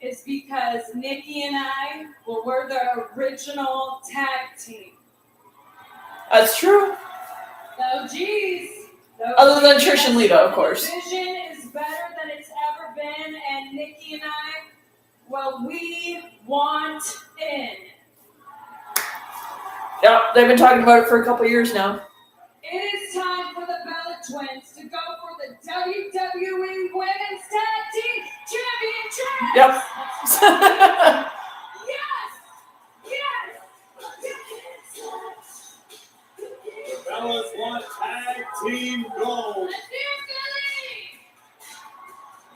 is because Nikki and I, well, we're the original tag team. That's true. The OGs. Other than Trish and Lita, of course. The vision is better than it's ever been, and Nikki and I, well, we want in. Yep, they've been talking about it for a couple years now. It is time for the Bella Twins to go for the WWE Women's Tag Team Championship. Yep. Yes! The Bellas want tag team gold. Let's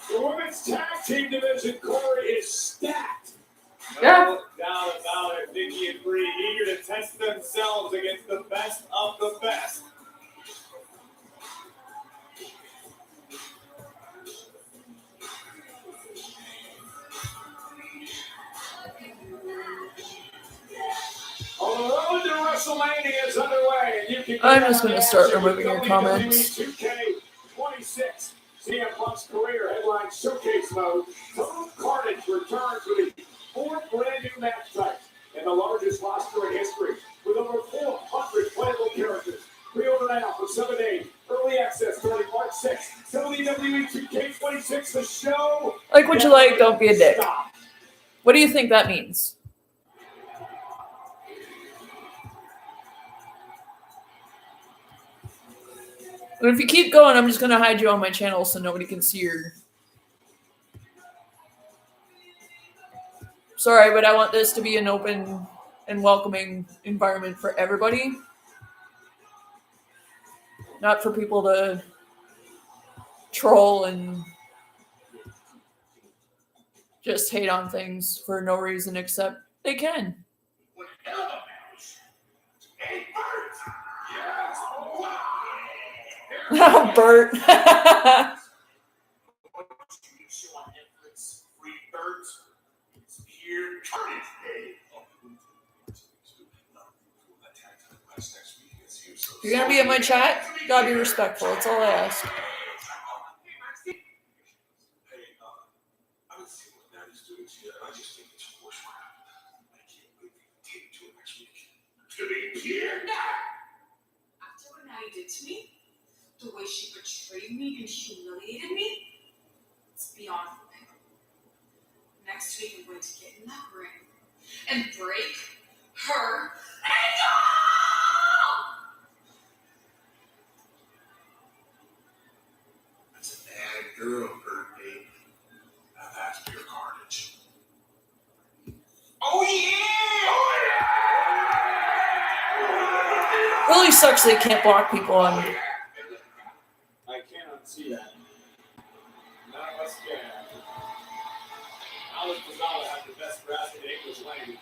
do The women's tag team division, Corey, is stacked. Yeah. No doubt about it. Nikki and Brie eager to test themselves against the best of the best. I'm just going to start removing your comments. 2K26. CM Punk's career headline showcase mode. Total Carnage returns with a fourth brand new match type and the largest roster in history with over 400 playable characters. Pre-order now for 7 days. Early access starting March 6th. WWE 2K26, the show. Like what you like, don't be a dick. Stop. What do you think that means? But if you keep going, I'm just going to hide you on my channel so nobody can see your... Sorry, but I want this to be an open and welcoming environment for everybody. Not for people to troll and just hate on things for no reason except they can. Oh, Bert. You're gonna be in my chat? You gotta be respectful. That's all I ask. After what Maddie did to me, the way she betrayed me and humiliated me, it's beyond repair. Next week, I'm going to get in that ring and break her ankle! That's a bad girl, Birdie. Now that's pure carnage. Oh yeah! Oh yeah! Really sucks they can't block people on. I cannot see that. None of us can. Alex Gonzalez had the best grasp in English language.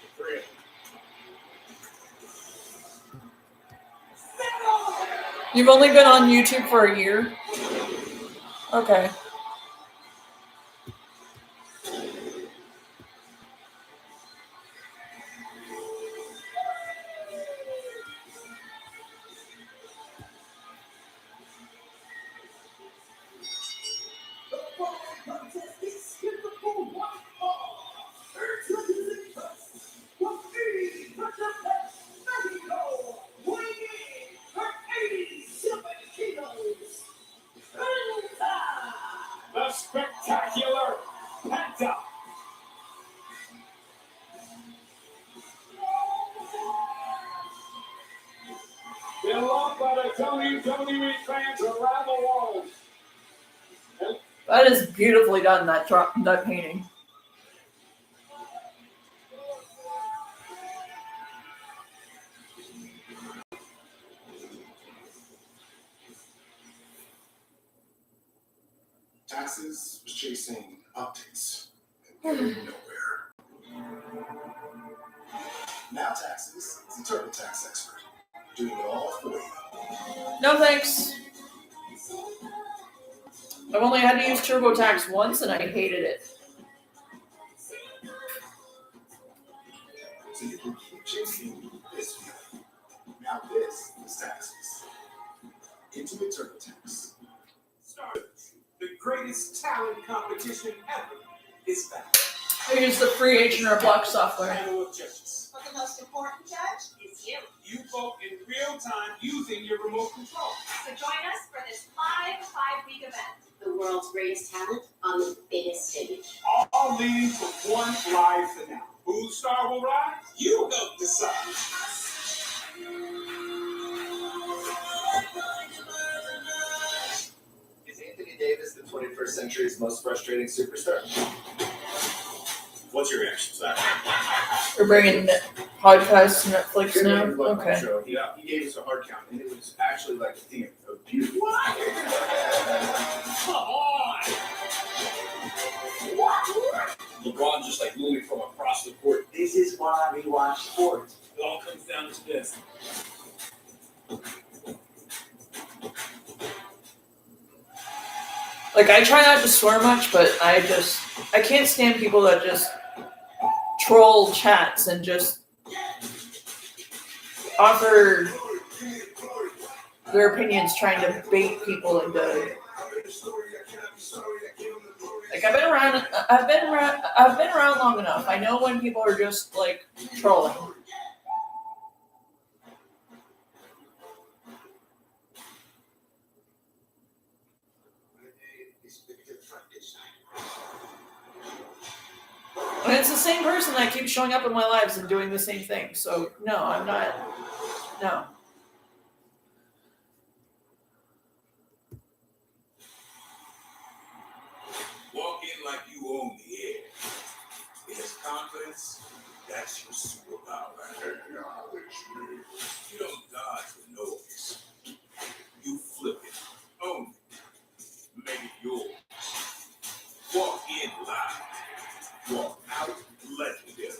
The three of them. You've only been on YouTube for a year? Okay. The spectacular Penta. Beloved by the WWE fans around the world. That is beautifully done, that painting. Taxes was chasing updates and going nowhere. Now Taxes is a TurboTax expert, doing it all for you. No thanks. I've only had to use TurboTax once and I hated it. So you can keep chasing this feeling. Now this is Taxes. Intimate TurboTax. The greatest talent competition ever is back. I use the free H&R Block software. Panel of judges. But the most important judge is you. You vote in real time using your remote control. So join us for this live 5-week event. The world's greatest talent on the biggest stage. All leading to one live finale. Whose star will rise? You help decide. Is Anthony Davis the 21st century's most frustrating superstar? What's your reaction to that? We're bringing podcasts to Netflix now? Okay. Show. He gave us a hard count, and it was actually like a theme of beauty. What? Come on! What? LeBron just like moving from across the court. This is why we watch sports. It all comes down to this. Like, I try not to swear much, but I can't stand people that just troll chats and just offer their opinions, trying to bait people into. Like I've been around long enough. I know when people are just like trolling. And it's the same person that keeps showing up in my lives and doing the same thing. So no, I'm not. No. Walk in like you own the air. Because confidence, that's your superpower. Acknowledge me. You don't dodge the noise. You flip it, own it, make it yours. Walk in loud. Walk out legendary.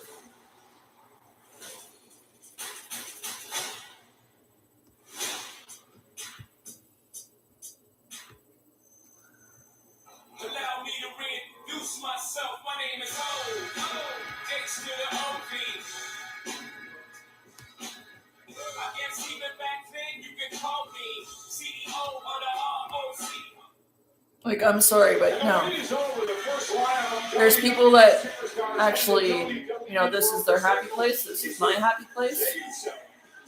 Allow me to reintroduce myself. My name is O. H to the OV. I guess even back then you can call me CEO of the ROC. Like, I'm sorry, but no. There's people that actually, you know, this is their happy place. This is my happy place.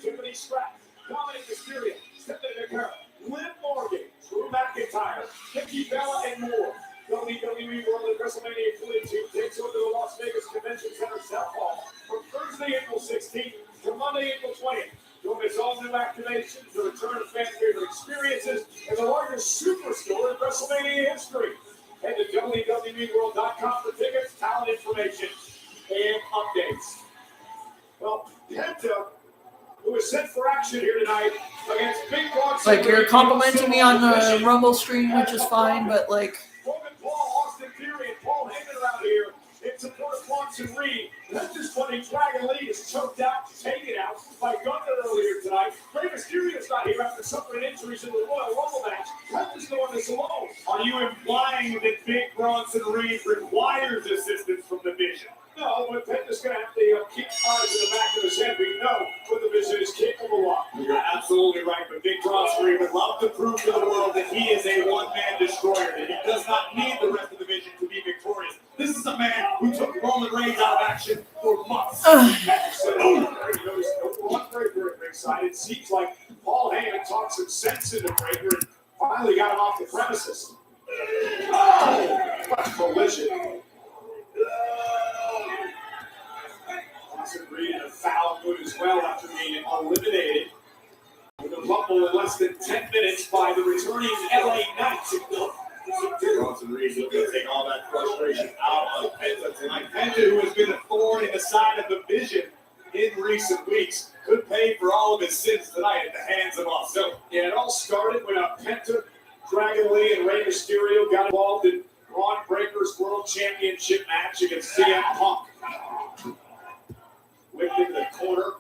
Tiffany Stratton, Dominic Mysterio, Stephanie McCurry, Liv Morgan, Drew McIntyre, Nikki Bella, and more. WWE World Wrestlemania 22 takes over the Las Vegas Convention Center South Hall from Thursday, April 16th to Monday, April 20th. Don't miss all new activations, the return of fan favorite experiences, and the largest superstore in WrestleMania history. Head to WWEworld.com for tickets, talent information, and updates. Well, Penta, who is set for action here tonight against Big Box. Like, you're complimenting me on the Rumble stream, which is fine, but like. Logan Paul, Austin Theory, and Paul Heyman around here in support of Bronson Reed. That's just funny. Dragon Lee is choked out, taken out by Gunther earlier tonight. Rey Mysterio's not here after suffering injuries in the Royal Rumble match. Penta's doing this alone. Are you implying that Big Bronson Reed requires assistance from the Vision? No, but Penta's going to have to keep eyes in the back of his head. We know what the Vision is capable of. You're absolutely right, but Big Bronson Reed would love to prove to the world that he is a one-man destroyer, that he does not need the rest of the Vision to be victorious. This is a man who took Roman Reigns out of action for months. Braun Breaker at ringside. It seems like Paul Heyman talked some sense into Breaker and finally got him off the premises. Oh, what a collision. Bronson Reed in a foul move as well after being eliminated. With a Rumble in less than 10 minutes by the returning LA Knights. Bronson Reed looking to take all that frustration out of Penta tonight. Penta, who has been a thorn in the side of the Vision in recent weeks, could pay for all of his sins tonight at the hands of us. So, yeah, it all started when Penta, Dragon Lee, and Rey Mysterio got involved in Braun Breaker's World Championship match against CM Punk. Whipped into the corner,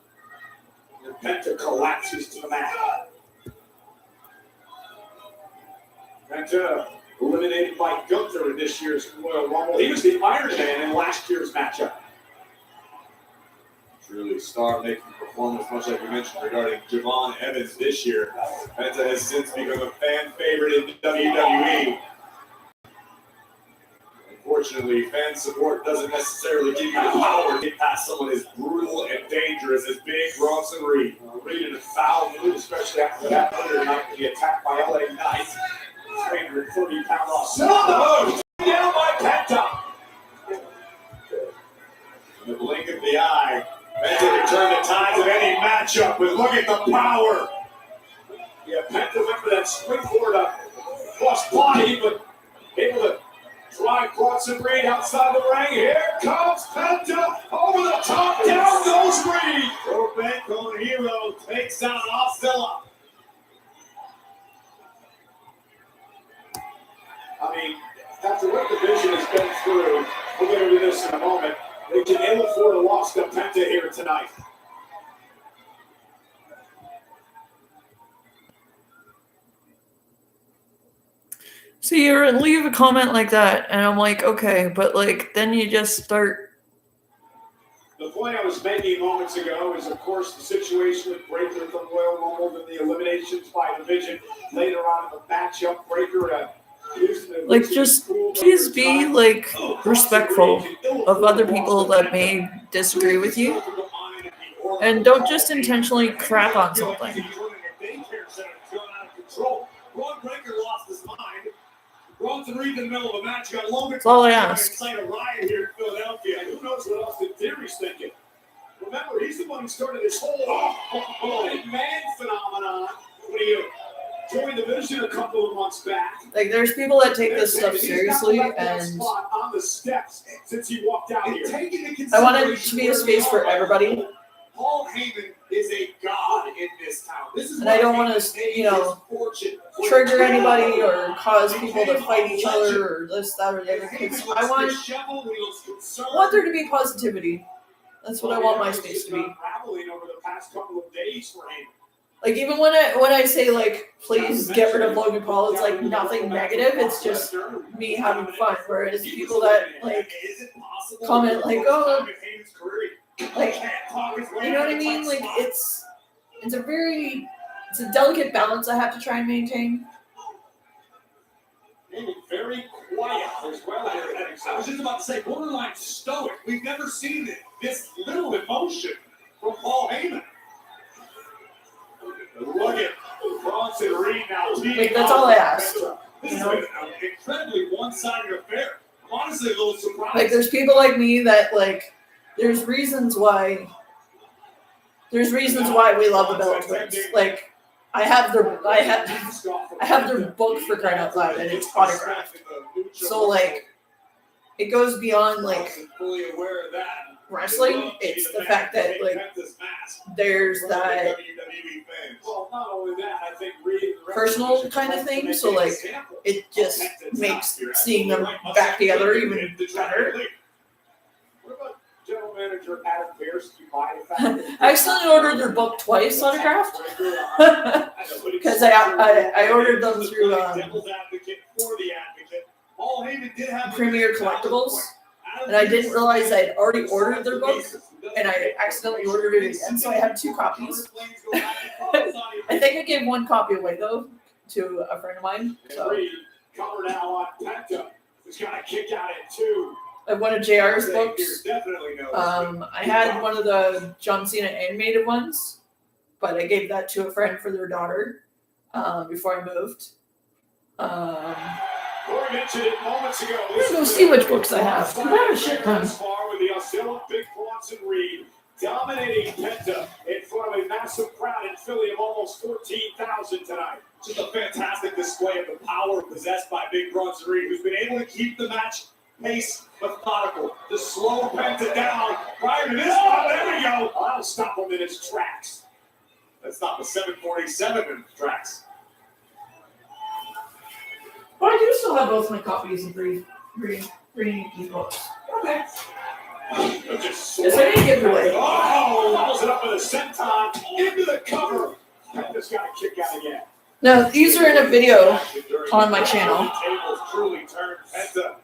and Penta collapses to the mat. Penta eliminated by Gunther in this year's Royal Rumble. He was the Iron Man in last year's matchup. Truly star-making performance, much like we mentioned regarding Javon Evans this year. Penta has since become a fan favorite in WWE. Unfortunately, fan support doesn't necessarily give you the power to get past someone as brutal and dangerous as Big Bronson Reed. Reed in a foul move, especially after that other night when he attacked by LA Knights. 330-pound loss. Sit on the move! Down by Penta. In the blink of the eye, Penta can turn the tides of any matchup, but look at the power. Yeah, Penta went for that springboard cross body, but able to drive Bronson Reed outside the ring. Here comes Penta over the top. Down goes Reed. Pro Hero takes down Oscilla. I mean, after what the Vision has been through, we'll get into this in a moment. They can ill afford a loss to Penta here tonight. So you leave a comment like that, and I'm like, okay, but like then you just start The point I was making moments ago is, of course, the situation with Breaker at the Royal Rumble and the eliminations by division later on in the matchup. Breaker, Like, just please be like respectful of other people that may disagree with you, and don't just intentionally crap on something. Braun Breaker lost his mind. Bronson Reed in the middle of a match got longer. That's all I ask. Incite a riot here in Philadelphia. And who knows what else that Theory's thinking. Remember, he's the one who started this whole big man phenomenon when he joined the division a couple of months back. Like, there's people that take this stuff seriously, and on the steps since he walked out here. I want it to be a space for everybody. Paul Heyman is a god in this town. This is And I don't want to, trigger anybody or cause people to fight each other or this, that, or the other. Because I want there to be positivity. That's what I want my space to be. Like, even when I say, like, please get rid of Logan Paul, it's like nothing negative. It's just me having fun. Whereas people that like comment like, oh, like, you know what I mean? Like, it's a delicate balance I have to try and maintain. Very quiet as well. I was just about to say, borderline stoic. We've never seen this little emotion from Paul Heyman. Look at Bronson Reed now. Like, that's all I asked. This is an incredibly one-sided affair. I'm honestly a little surprised. Like, there's people like me that, like, there's reasons why we love the Bella Twins. Like, I have their book, for crying out loud, and it's autographed. So, like, it goes beyond, like, wrestling. It's the fact that, like, there's that personal kind of thing. So, like, it just makes seeing them back together even better. General Manager Adam Pearce, I accidentally ordered their book twice autographed because I ordered them through Premier Collectibles, and I didn't realize I had already ordered their book, and I accidentally ordered it again, so I have 2 copies. I think I gave 1 copy away though to a friend of mine. So. Cover now on Penta, who's got a kick out at 2. One of JR's books. I had one of the John Cena animated ones, but I gave that to a friend for their daughter before I moved. Corey mentioned it moments ago. I'm gonna go see which books I have. I have a shit ton. With the Osceola Big Bronson Reed dominating Penta in front of a massive crowd in Philly of almost 14,000 tonight. Just a fantastic display of the power possessed by Big Bronson Reed, who's been able to keep the match pace methodical to slow Penta down prior to this one. There we go. I'll stop him in his tracks. That's not the 747 in his tracks. But I do still have both my copies of reading these books. Okay. Yes, I didn't give it away. Oh, follows it up with a senton into the cover. Penta's got a kick out again. No, these are in a video on my channel. Tables truly turned. Penta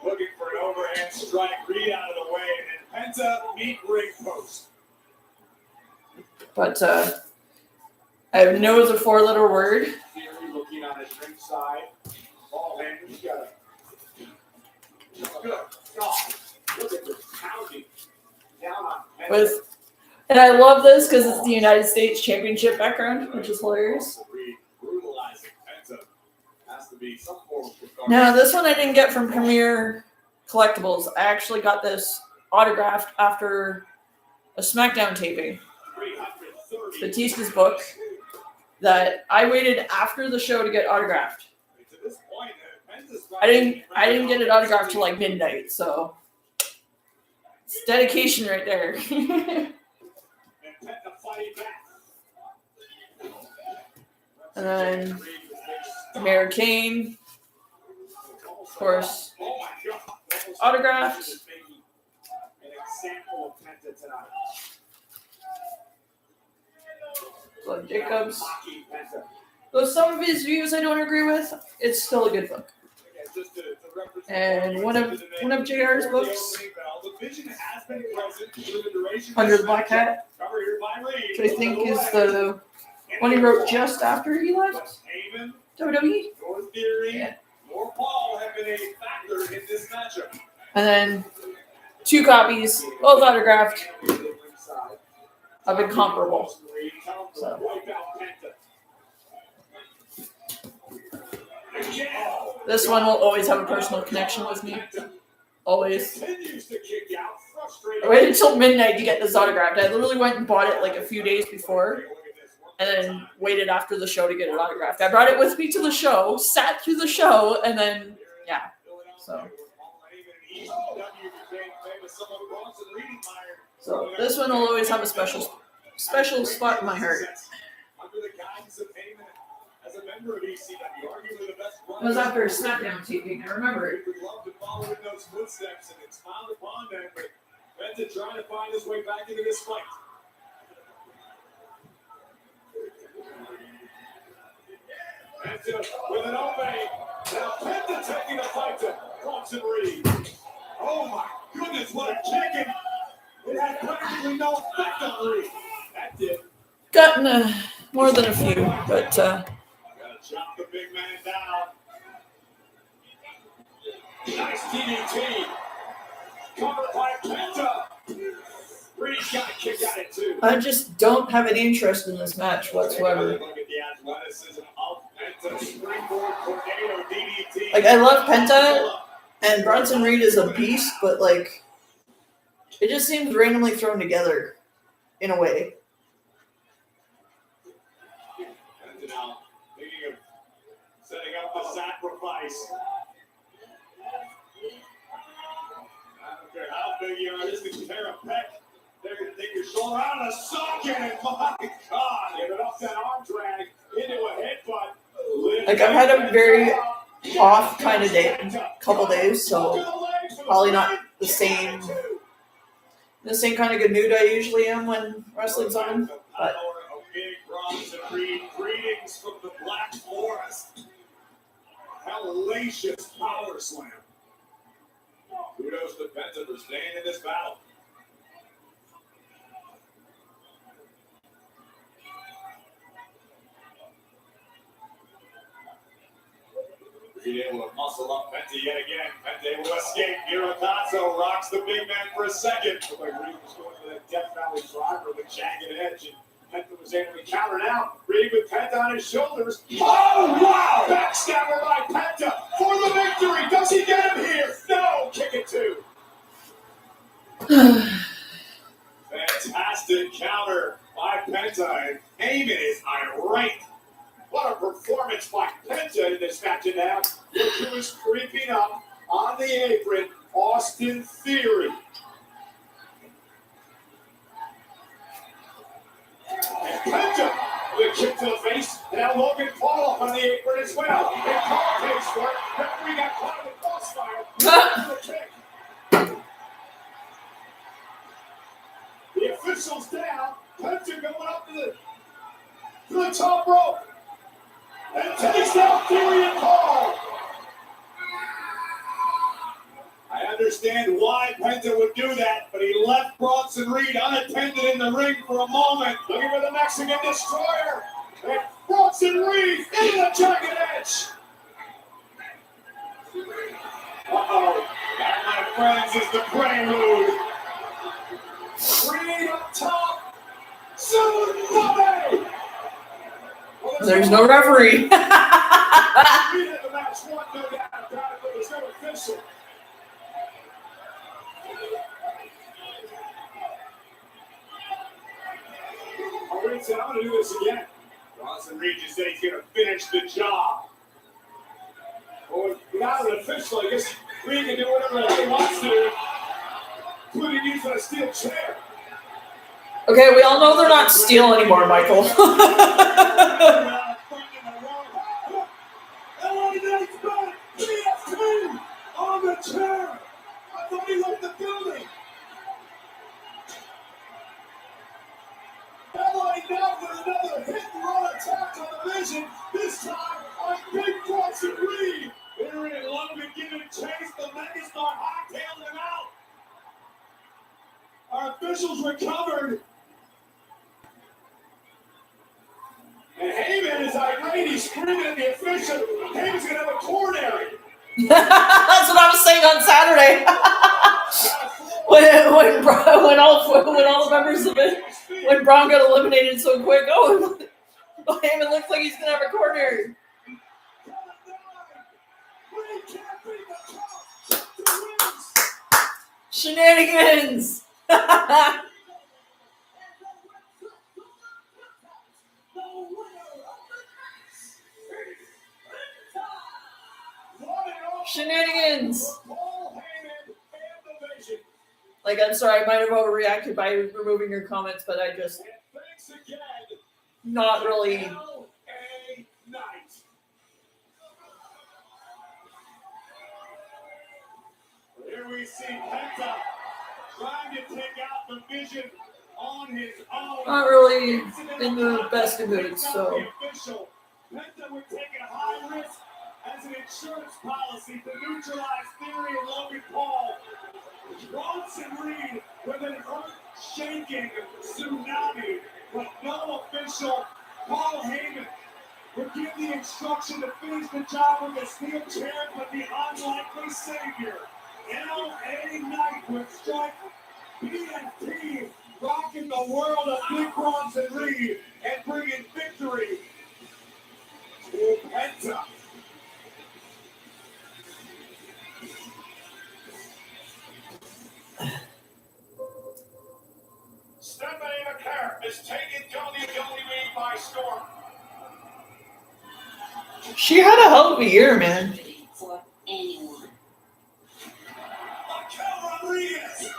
looking for an overhand strike, Reed out of the way, and Penta meet ring post. But I know it's a 4-letter word. Theory looking on his ringside. Ball hand, he's got a good. God, look at this pounding down on Penta. And I love this because it's the United States Championship background, which is hilarious. Brutalizing Penta has to be some form of regard. Now, this one I didn't get from Premier Collectibles. I actually got this autographed after a SmackDown taping. Batista's book that I waited after the show to get autographed. I didn't get it autographed till like midnight, so it's dedication right there. And then Mary Kane, of course, autographed. Glenn Jacobs. Though some of his views I don't agree with, it's still a good book. and one of JR's books, Under the Black Hat, which I think is the one he wrote just after he left WWE. Yeah. And then 2 copies, both autographed, of Incomparable. So. This one will always have a personal connection with me. Always. I waited until midnight to get this autographed. I literally went and bought it like a few days before, and then waited after the show to get it autographed. I brought it with me to the show, sat through the show, and then, yeah. So this one will always have a special spot in my heart. It was after a SmackDown taping. I remember it. Trying to find his way back into this fight. Penta with an obey. Now Penta taking a fight to Bronson Reed. Oh my goodness, what a kicking! It had practically no effect on Reed. That did. Gotten more than a few, but gotta chop the big man down. Nice DDT. Covered by Penta. Reed's got a kick at it too. I just don't have any interest in this match whatsoever. Look at the athleticism of Penta. Springboard tornado DDT. Like, I love Penta, and Bronson Reed is a beast, but like, it just seems randomly thrown together, in a way. Penta now thinking of setting up the sacrifice. I don't care how big you are, this can tear a pec. They're going to take your shoulder out of the socket, and my God, give it up that arm drag into a headbutt. Like, I've had a very off kind of day, couple days, so probably not the same kind of good mood I usually am when wrestling's on. But Greetings from the Black Forest. Hellacious power slam. Kudos to Penta for staying in this battle. Reed able to muscle up Penta yet again. Penta able to escape. Hirokazu rocks the big man for a second. Looked like Reed was going for that Death Valley driver with a jagged edge, and Penta was able to counter it out. Reed with Penta on his shoulders. Oh, wow! Backstabber by Penta for the victory. Does he get him here? No! Kick it two. Fantastic counter by Penta, and Heyman is irate. What a performance by Penta in this match and now. Look who is creeping up on the apron, Austin Theory. And Penta with a kick to the face. Now Logan Paul up on the apron as well. And Paul pays for it. Referee got caught in the crossfire. The kick. The official's down. Penta going up to the top rope. And takes down Theory and Paul. I understand why Penta would do that, but he left Bronson Reed unattended in the ring for a moment. Looking for the Mexican Destroyer. And Bronson Reed into the jagged edge. Uh-oh. That, my friends, is the prelude. Reed up top. Super there's no referee. Reed said, I'm going to do this again. Bronson Reed just said he's going to finish the job. Well, without an official, I guess Reed can do whatever he wants to do, including using a steel chair. Okay, we all know they're not steel anymore, Michael. On the chair. I thought he left the building. LA now with another hit and run attack on the Vision. This time on Big Bronson Reed. They're in London giving chase. The officials recovered. And Heyman is irate. He's screaming at the official. Heyman's going to have a coronary. That's what I was saying on Saturday. when all the members of it, when Braun got eliminated so quick, Heyman looks like he's gonna have a coronary. Shenanigans. Shenanigans. Like, I'm sorry, I might have overreacted by removing your comments, but I just not really. Here we see Penta trying to take out the Vision on his own. Not really in the best of moods, so. Penta would take a high risk as an insurance policy to neutralize Theory and Logan Paul. Bronson Reed with an earth-shaking tsunami, but no official. Paul Heyman would give the instruction to finish the job with a steel chair, but the unlikely savior, L.A. Knight, would strike PFT, rocking the world of Big Bronson Reed and bringing victory to Penta. Stephanie McCarron has taken WWE by storm. She had a hell of a year, man. For anyone. Rodriguez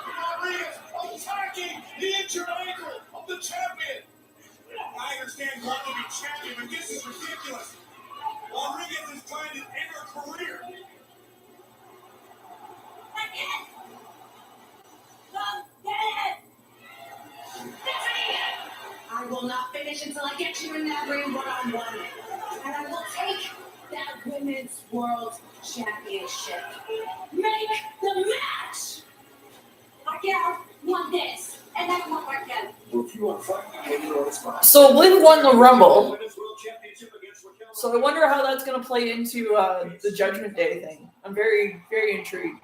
attacking the injured ankle of the champion. I understand wanting to be champion, but this is ridiculous. Rodriguez is trying to end her career. I will not finish until I get you in that ring one-on-one. And I will take that Women's World Championship. Make the match! Raquel won this, and I want Raquel. If you want to fight, maybe you know it's fine. So Liv won the Rumble. So I wonder how that's going to play into the Judgment Day thing. I'm very, very intrigued.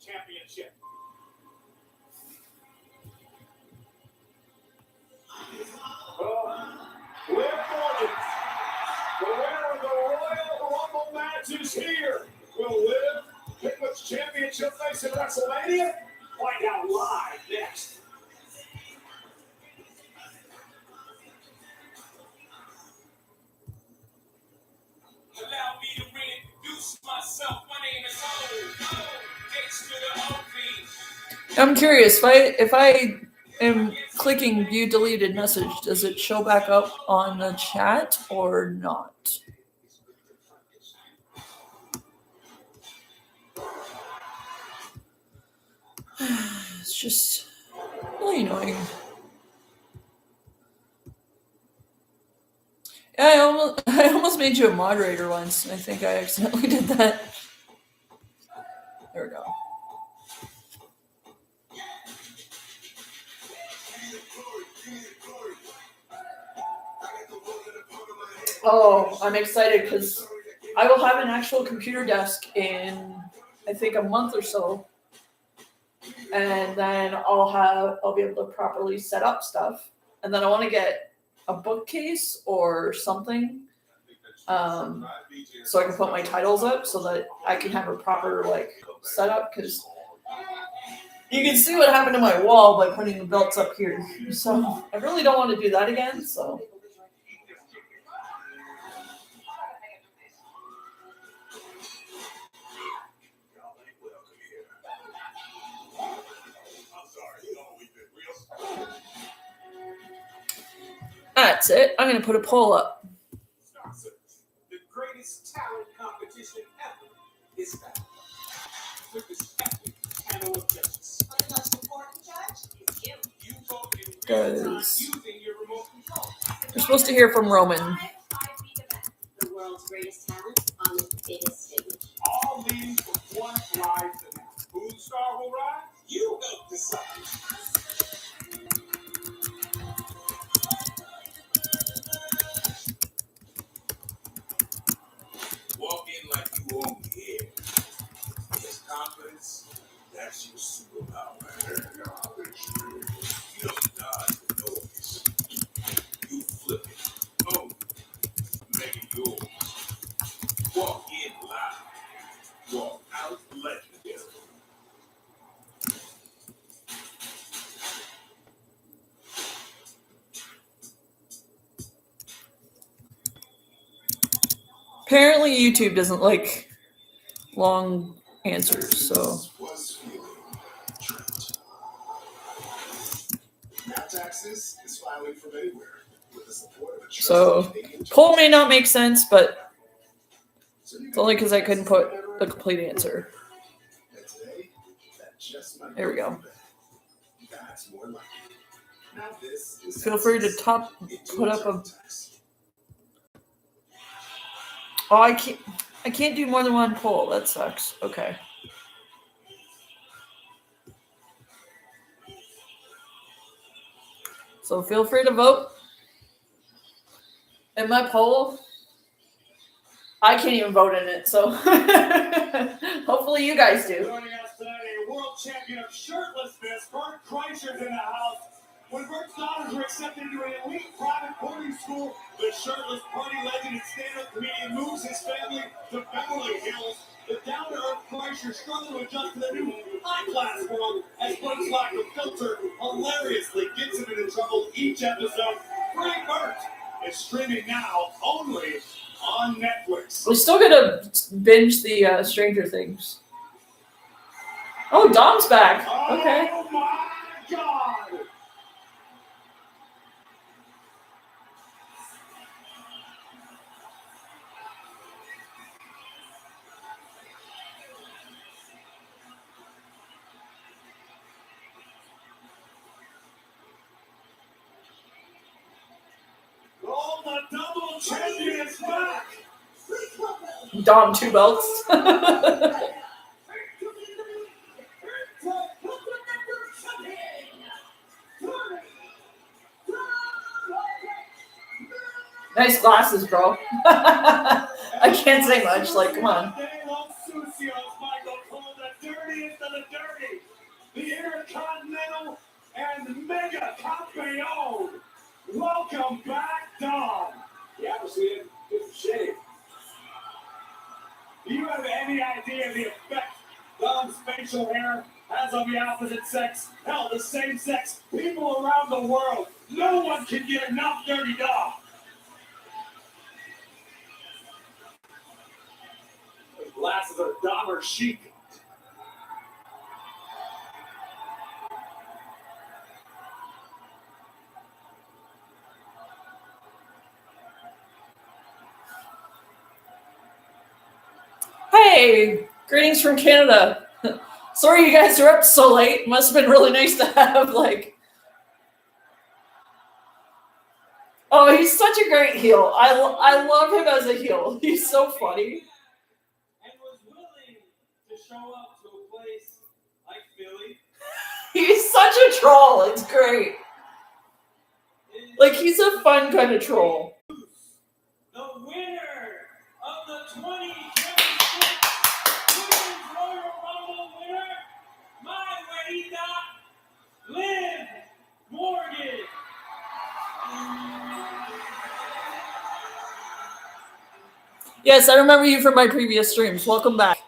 Championship. Liv Morgan, the winner of the Royal Rumble match, is here. Will Liv pick which championship face in WrestleMania? Find out live next. Allow me to reintroduce myself. My name is O. H to the OV. I'm curious, if I am clicking view deleted message, does it show back up on the chat or not? It's just really annoying. Yeah, I almost made you a moderator once. I think I accidentally did that. There we go. Oh, I'm excited because I will have an actual computer desk in, I think, a month or so. And then I'll be able to properly set up stuff. And then I want to get a bookcase or something so I can put my titles up so that I can have a proper setup, because you can see what happened to my wall by putting the belts up here. So I really don't want to do that again. So that's it. I'm going to put a poll up. The greatest talent competition ever is back. With this epic panel of judges. But the most important judge is you. You vote in real time Guys, using your remote control. we're supposed to hear from Roman. The world's greatest talent on Apparently YouTube doesn't like long answers, so. Was feeling trapped. Matt Taxes is filing from anywhere with the support of a So, poll may not make sense, but it's only because I couldn't put the complete answer. And today, that just might There we go. That's more likely. Now this is Feel free to put up a. Oh, I can't do more than one poll. That sucks. Okay. So feel free to vote. In my poll, I can't even vote in it, so hopefully you guys do. Joining us today, a world champion of shirtlessness, Bert Kreischer's in the house. When Bert's daughters were accepted into an elite private boarding school, the shirtless party legend and stand-up comedian moves his family to Beverly Hills. The down-to-earth Kreischer struggled to adjust to the new high-class world as Bert's lack of filter hilariously gets him into trouble each episode. Free Bert is streaming now only on Netflix. We're still gonna binge the Stranger Things. Oh, Dom's back. Okay. Oh my God! Oh, the double champion is back! Dom 2 belts. Nice glasses, bro. I can't say much. Like, come on. The dirtiest of the dirty, the Intercontinental and Mega Campeon. Welcome back, Dom. Yeah, we're seeing good shape. Do you have any idea the effect Dom's facial hair has on the opposite sex? Hell, the same sex, people around the world. No one can get enough Dirty Dom. Those glasses are Dahmer chic. Hey, greetings from Canada. Sorry you guys are up so late. Must have been really nice to have, like... Oh, he's such a great heel. I love him as a heel. He's so funny. And was willing to show up to a place like Philly. He's such a troll. It's great. Like, he's a fun kind of troll. The winner of the 2026 Women's Royal Rumble winner, my Juanita, Liv Morgan. Yes, I remember you from my previous streams. Welcome back.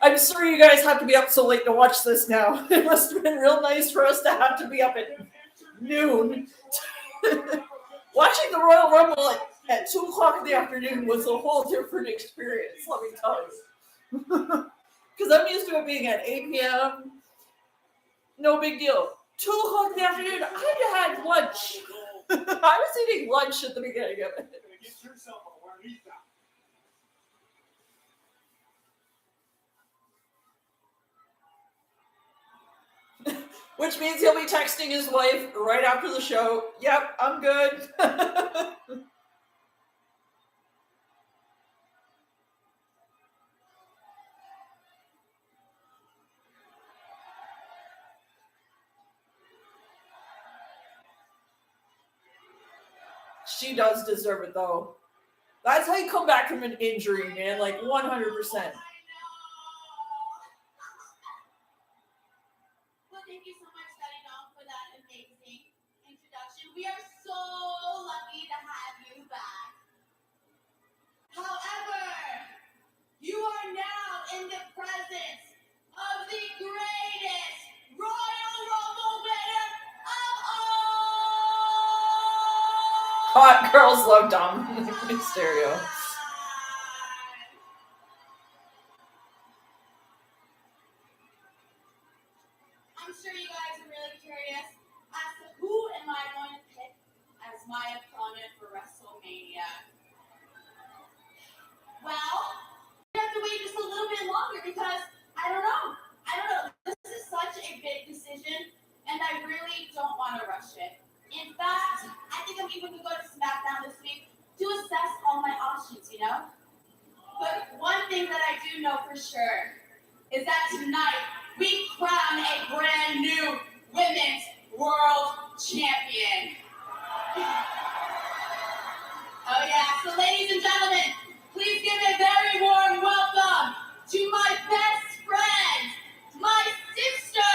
I'm sorry you guys have to be up so late to watch this now. It must have been real nice for us to have to be up at noon. Watching the Royal Rumble at 2 o'clock in the afternoon was a whole different experience, let me tell you. Because I'm used to it being at 8 p.m. No big deal. 2 o'clock in the afternoon, I had to have lunch. I was eating lunch at the beginning of it. Get yourself a Juanita. Which means he'll be texting his wife right after the show. Yep, I'm good. She does deserve it, though. That's how you come back from an injury, man. Like, 100%. Well, thank you so much, Daddy Dom, for that amazing introduction. We are so lucky to have you back. However, you are now in the presence of the greatest Royal Rumble winner of all Hot girls love Dom Mysterio. I'm sure you guys are really curious as to who am I going to pick as my opponent for WrestleMania. Well, we have to wait just a little bit longer because I don't know. This is such a big decision, and I really don't want to rush it. In fact, I think I'm even going to go to SmackDown this week to assess all my options, you know? But one thing that I do know for sure is that tonight we crown a brand new Women's World Champion. Oh yeah, so ladies and gentlemen, please give a very warm welcome to my best friend, my sister,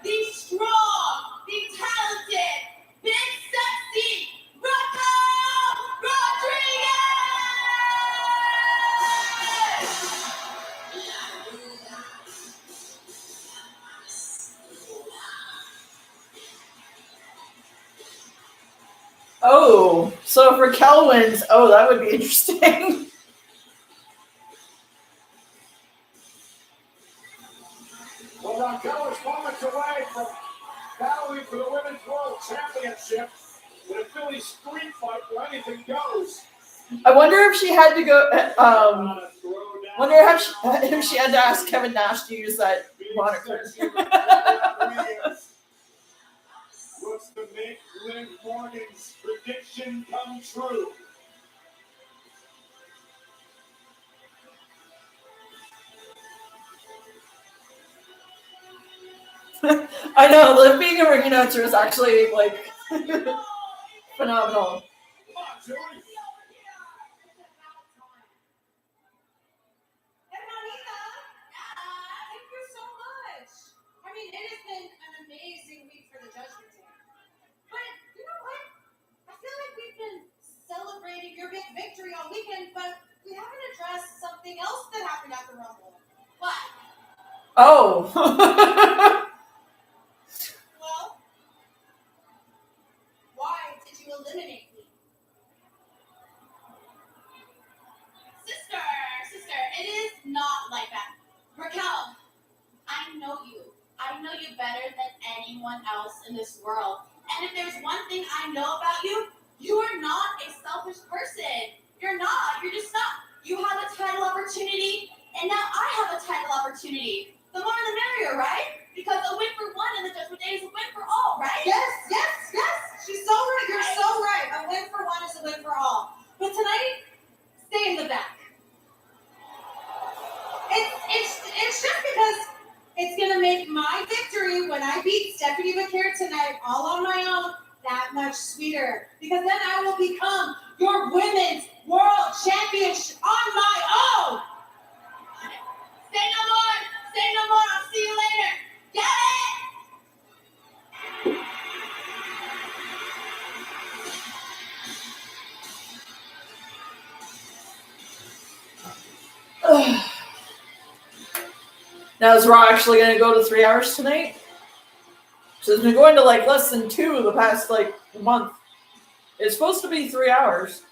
the strong, the talented, big sexy, Raquel Rodriguez! Oh, so if Raquel wins, that would be interesting. Well, Raquel is moments away from battling for the Women's World Championship in a Philly street fight where anything goes. I wonder if she had to go. Wonder if she had to ask Kevin Nash to use that moniker. Looks to make Liv Morgan's prediction come true. I know, Liv being a ring announcer is actually like phenomenal. It has been an amazing week for the Judgment Day. But you know what? I feel like we've been celebrating your big victory all weekend, but we haven't addressed something else that happened at the Rumble. What? Oh. Well, why did you eliminate me? Sister, it is not like that. Raquel, I know you. I know you better than anyone else in this world. And if there's one thing I know about you, you are not a selfish person. You're not. You're just not. You have a title opportunity, and now I have a title opportunity. The more the merrier, right? Because a win for one in the Judgment Day is a win for all, right? Yes. She's so right. You're so right. A win for one is a win for all. But tonight, stay in the back. It's just because it's going to make my victory when I beat Stephanie McCare tonight all on my own that much sweeter. Because then I will become your Women's World Champion on my own. Say no more. I'll see you later. Get Ugh. Now is Raw actually going to go to 3 hours tonight? So it's been going to like less than 2 the past like month. It's supposed to be 3 hours.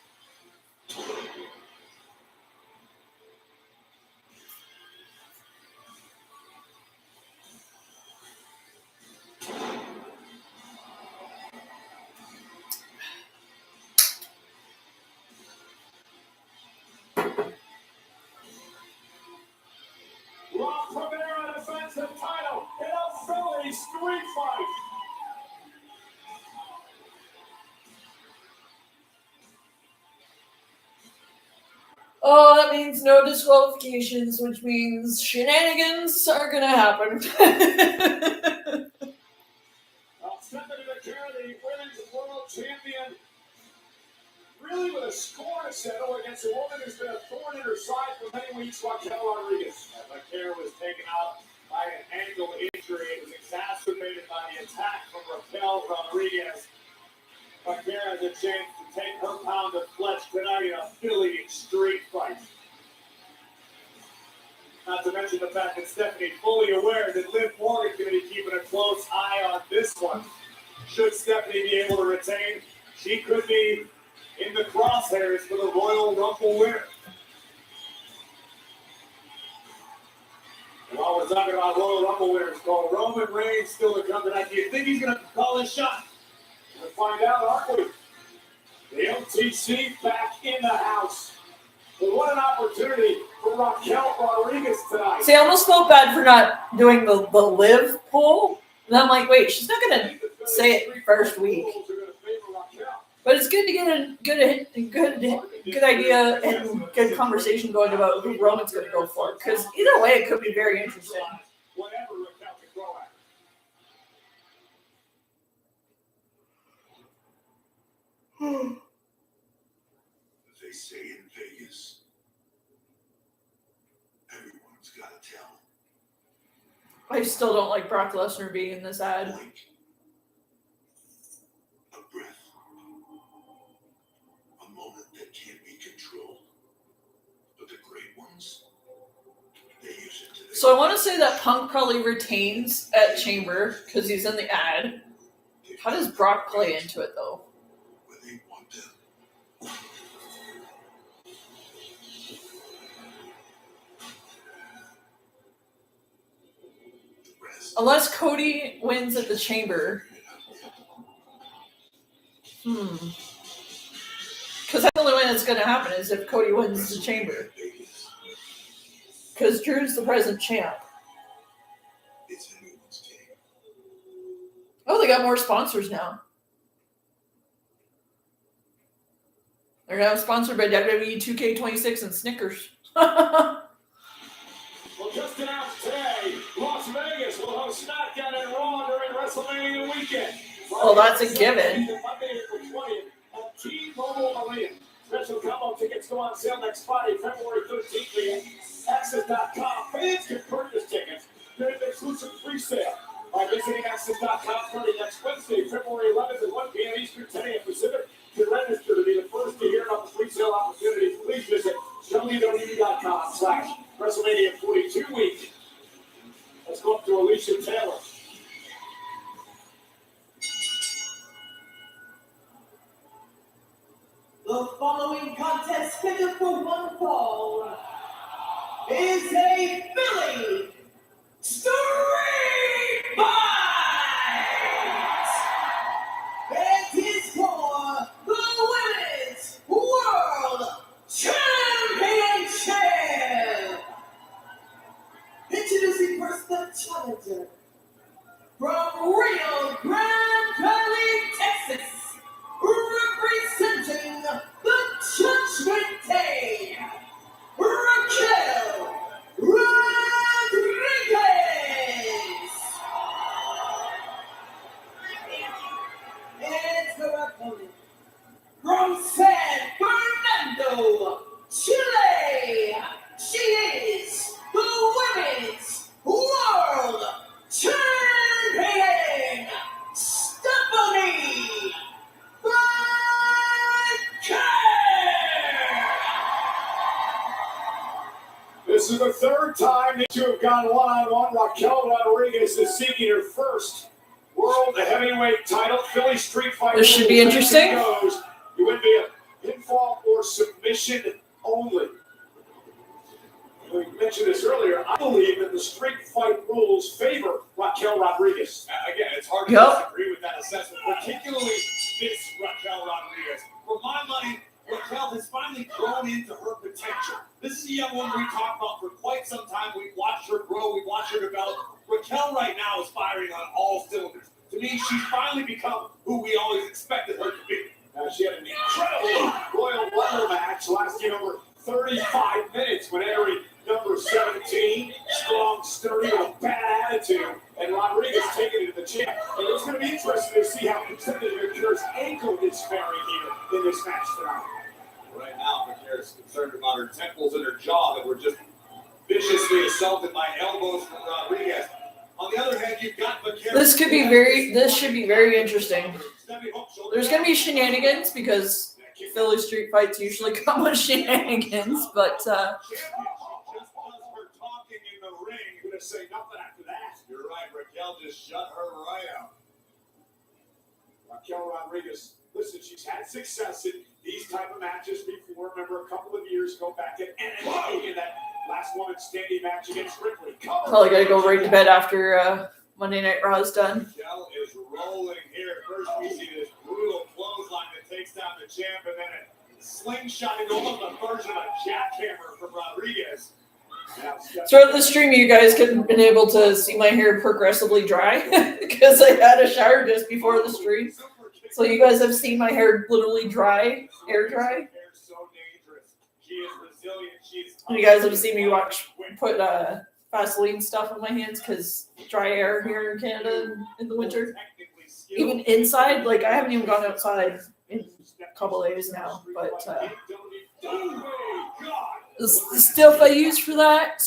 Raw Primera defensive title in a Philly street fight. Oh, that means no disqualifications, which means shenanigans are going to happen. Stephanie McCare, the Women's World Champion, really with a score to settle against a woman who's been a thorn in her side for many weeks, Raquel Rodriguez. McCare was taken out by an ankle injury. It was exacerbated by the attack from Raquel Rodriguez. McCare has a chance to take her pound of flesh tonight in a Philly street fight. Not to mention the fact that Stephanie fully aware that Liv Morgan's going to be keeping a close eye on this one. Should Stephanie be able to retain, she could be in the crosshairs for the Royal Rumble winner. And while we're talking about Royal Rumble winners, called Roman Reigns still to come tonight. Do you think he's going to call his shot? We're going to find out, aren't we? The LTC back in the house. But what an opportunity for Raquel Rodriguez tonight. See, I almost felt bad for not doing the live poll. And I'm like, wait, she's not going to say it first week. But it's good to get a good idea and good conversation going about who Roman's going to go for. Because either way, it could be very interesting. Whatever Raquel can throw at. They say in Vegas, everyone's got to tell. I still don't like Brock Lesnar being in this ad. Point a breath. A moment that can't be controlled. But the great ones, they use it to their So I want to say that Punk probably retains at Chamber because he's in the ad. How does Brock play into it, though? where they want them. The rest. Unless Cody wins at the Chamber. Because that's the only way that's going to happen is if Cody wins the Chamber. Because Drew's the present champ. It's anyone's game. Oh, they got more sponsors now. They're now sponsored by WWE 2K26 and Snickers. Well, just announced today, Las Vegas will host SmackDown and Raw during WrestleMania weekend. Oh, that's a given. Monday, April 20th at T-Mobile Arena. Special combo tickets go on sale next Friday, February 13th via Access.com. Fans can purchase tickets during the exclusive pre-sale by visiting Access.com starting next Wednesday, February 11th at 1 p.m. Eastern, 10 a.m. Pacific. To register to be the first to hear about the pre-sale opportunities, please visit WWE.com/WrestleMania 42 week. Let's go up to Alicia Taylor. The following contest scheduled for one fall is a Philly Street Fight! It is for the Women's World Championship! Introducing first the challenger from Rio Grande Valley, Texas. Representing the Judgment Day, Raquel Rodriguez. And her opponent from San Fernando, Chile. She is the Women's World Champion, Stephanie. This is the third time these two have gone one-on-one. Raquel Rodriguez is seeking her first World Heavyweight title. Philly Street Fight. This should be interesting. It would be a pinfall or submission only. We mentioned this earlier. I believe that the street fight rules favor Raquel Rodriguez. Again, it's hard to disagree with that assessment, particularly this Raquel Rodriguez. For my money, Raquel has finally grown into her potential. This is a young woman we talked about for quite some time. We've watched her grow. We've watched her develop. Raquel right now is firing on all cylinders. To me, she's finally become who we always expected her to be. She had an incredible Royal Rumble match lasting over 35 minutes when entering number 17. Strong, sturdy, with a bad attitude. And Rodriguez taking it to the champ. And it's going to be interesting to see how competitive Raquel's ankle is faring here in this match tonight. Right now, Raquel is concerned about her temples and her jaw that were just viciously assaulted by elbows from Rodriguez. On the other hand, you've got Raquel. This should be very interesting. There's going to be shenanigans because Philly Street Fights usually come with shenanigans, but Say nothing after that. You're right, Raquel just shut her right out. Raquel Rodriguez, listen, she's had success in these type of matches before. Remember a couple of years ago back at NXT in that last woman standing match against Ripley. Probably gotta go right to bed after Monday Night Raw is done. Raquel is rolling here. First we see this brutal clothesline that takes down the champ, and then a slingshot into almost a version of a jackhammer from Rodriguez. Throughout the stream, you guys could have been able to see my hair progressively dry because I had a shower just before the stream. So you guys have seen my hair literally dry, air dry. And you guys have seen me put Vaseline stuff on my hands because dry air here in Canada in the winter. Even inside, like I haven't even gone outside in a couple days now, but the stuff I use for that,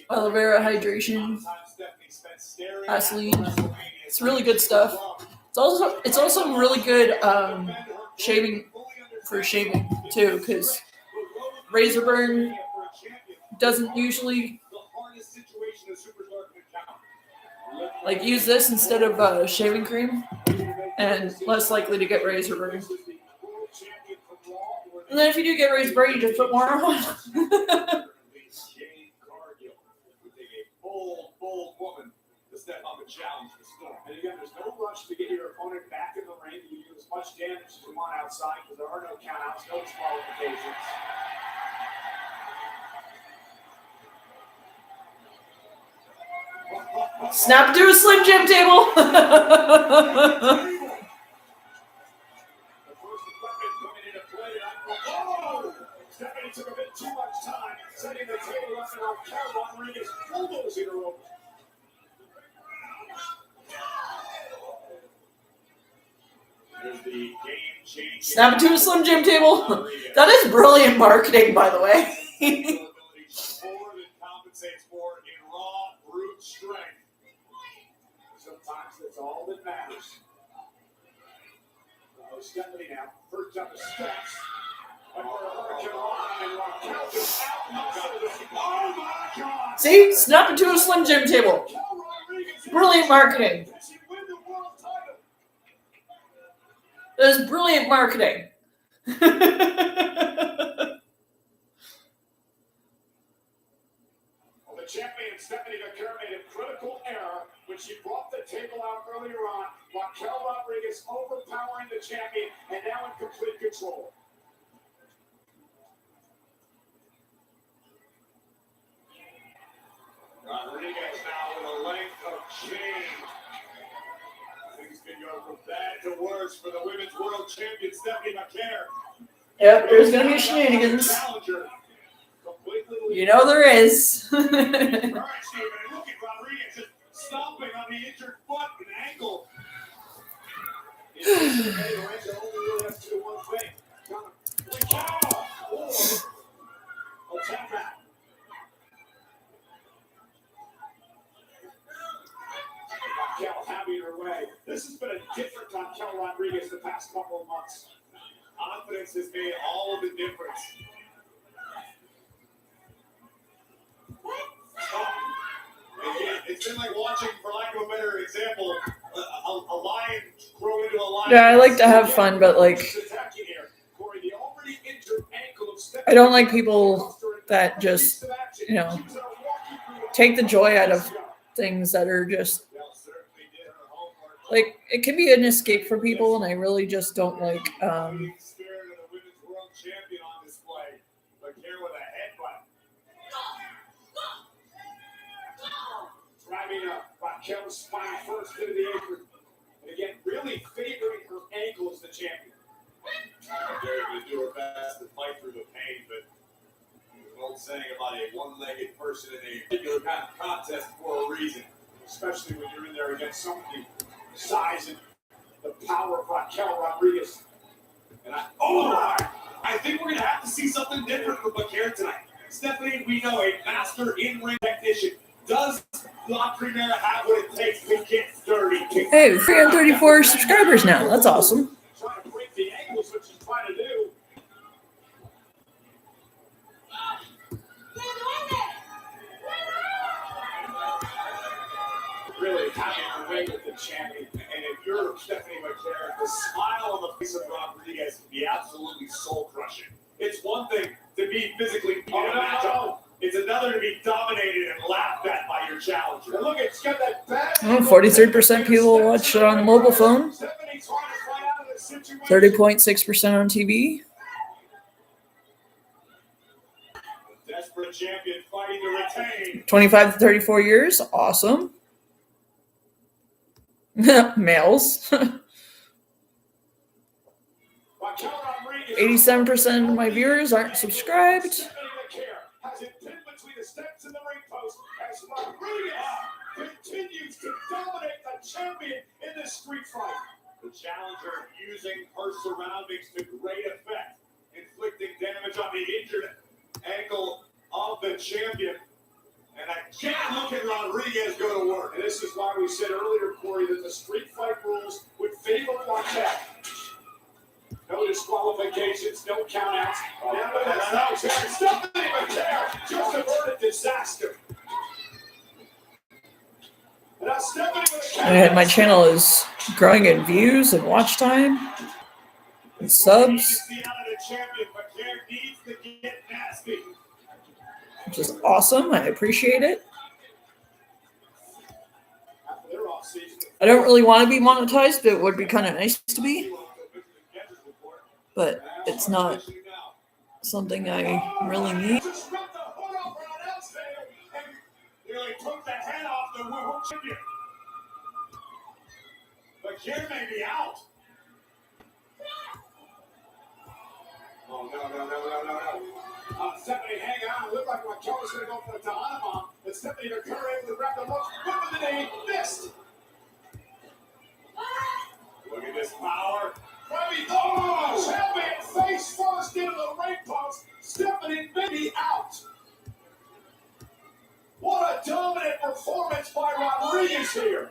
aloe vera hydration, Vaseline. It's really good stuff. It's also really good shaving too, because razor burn doesn't usually like use this instead of shaving cream, and less likely to get razor burn. And then if you do get razor burn, you just put more on. Bold woman to step up and challenge the storm. And again, there's no rush to get your opponent back in the ring. You do as much damage as you want outside because there are no countouts, no disqualifications. Snap to a Slim Jim table. Stephanie took a bit too much time setting the table up, and Raquel Rodriguez bulldozing her over. There's the game-changing. Snap it to a Slim Jim table. That is brilliant marketing, by the way. More than compensates for in raw, brute strength. Sometimes that's all that matters. Stephanie now, first up the steps. See? Snap it to a Slim Jim table. Brilliant marketing. That is brilliant marketing. Well, the champion Stephanie McCurry made a critical error when she brought the table out earlier on. Raquel Rodriguez overpowering the champion and now in complete control. Rodriguez now with a length of chain. Things can go from bad to worse for the women's world champion Stephanie McCare. Yep, there's going to be shenanigans. You know there is. All right, Steve, and look at Rodriguez just stomping on the injured foot and ankle. Only has to do one thing. Oh, tap that. Raquel having her way. This has been a different Raquel Rodriguez the past couple of months. Confidence has made all of the difference. It's been like watching, for lack of a better example, a lion grow into a lion. Yeah, I like to have fun, but like, I don't like people that just, you know, take the joy out of things that are just like, it can be an escape for people, and I really just don't like driving Raquel's spine first into the apron. And again, really favoring her ankle as the champion. They're going to do her best to fight through the pain, but there's an old saying about a one-legged person in a particular kind of contest for a reason. Especially when you're in there against somebody the size and the power of Raquel Rodriguez. And I think we're going to have to see something different from McCare tonight. Stephanie, we know, a master in-ring technician. Does La Primera have what it takes to get dirty? Hey, 334 subscribers now. That's awesome. Trying to break the ankles, which she's trying to do. Really having her way with the champion. And if you're from Stephanie McCarron. The smile on the face of Rodriguez can be absolutely soul-crushing. It's one thing to be physically in a matchup. It's another to be dominated and laughed at by your challenger. And look, it's got that bad. 43% people watch it on the mobile phone. 30.6% on TV. Desperate champion fighting to retain. 25 to 34 years. Awesome. Males. 87% of my viewers aren't subscribed. Continues to dominate the champion in this street fight. The challenger using her surroundings to great effect, inflicting damage on the injured ankle of the champion. And I can't look at Rodriguez go to work. And this is why we said earlier, Corey, that the street fight rules would favor Watchalong. No disqualifications, no countouts. Now Stephanie McCarron just averted disaster. Now Stephanie McCarron. And my channel is growing in views and watch time and subs, which is awesome. I appreciate it. I don't really want to be monetized, but it would be kind of nice to be. But it's not something I really need. Nearly took the head off the champion. But here may be out. Oh, no. Stephanie, hang on. It looked like Raquel was going to go for the Tahana bomb. But Stephanie McCarron able to grab the hook. Good with the knee. Missed. Look at this power. Oh, champion face first into the ring post. Stephanie may be out. What a dominant performance by Rodriguez here.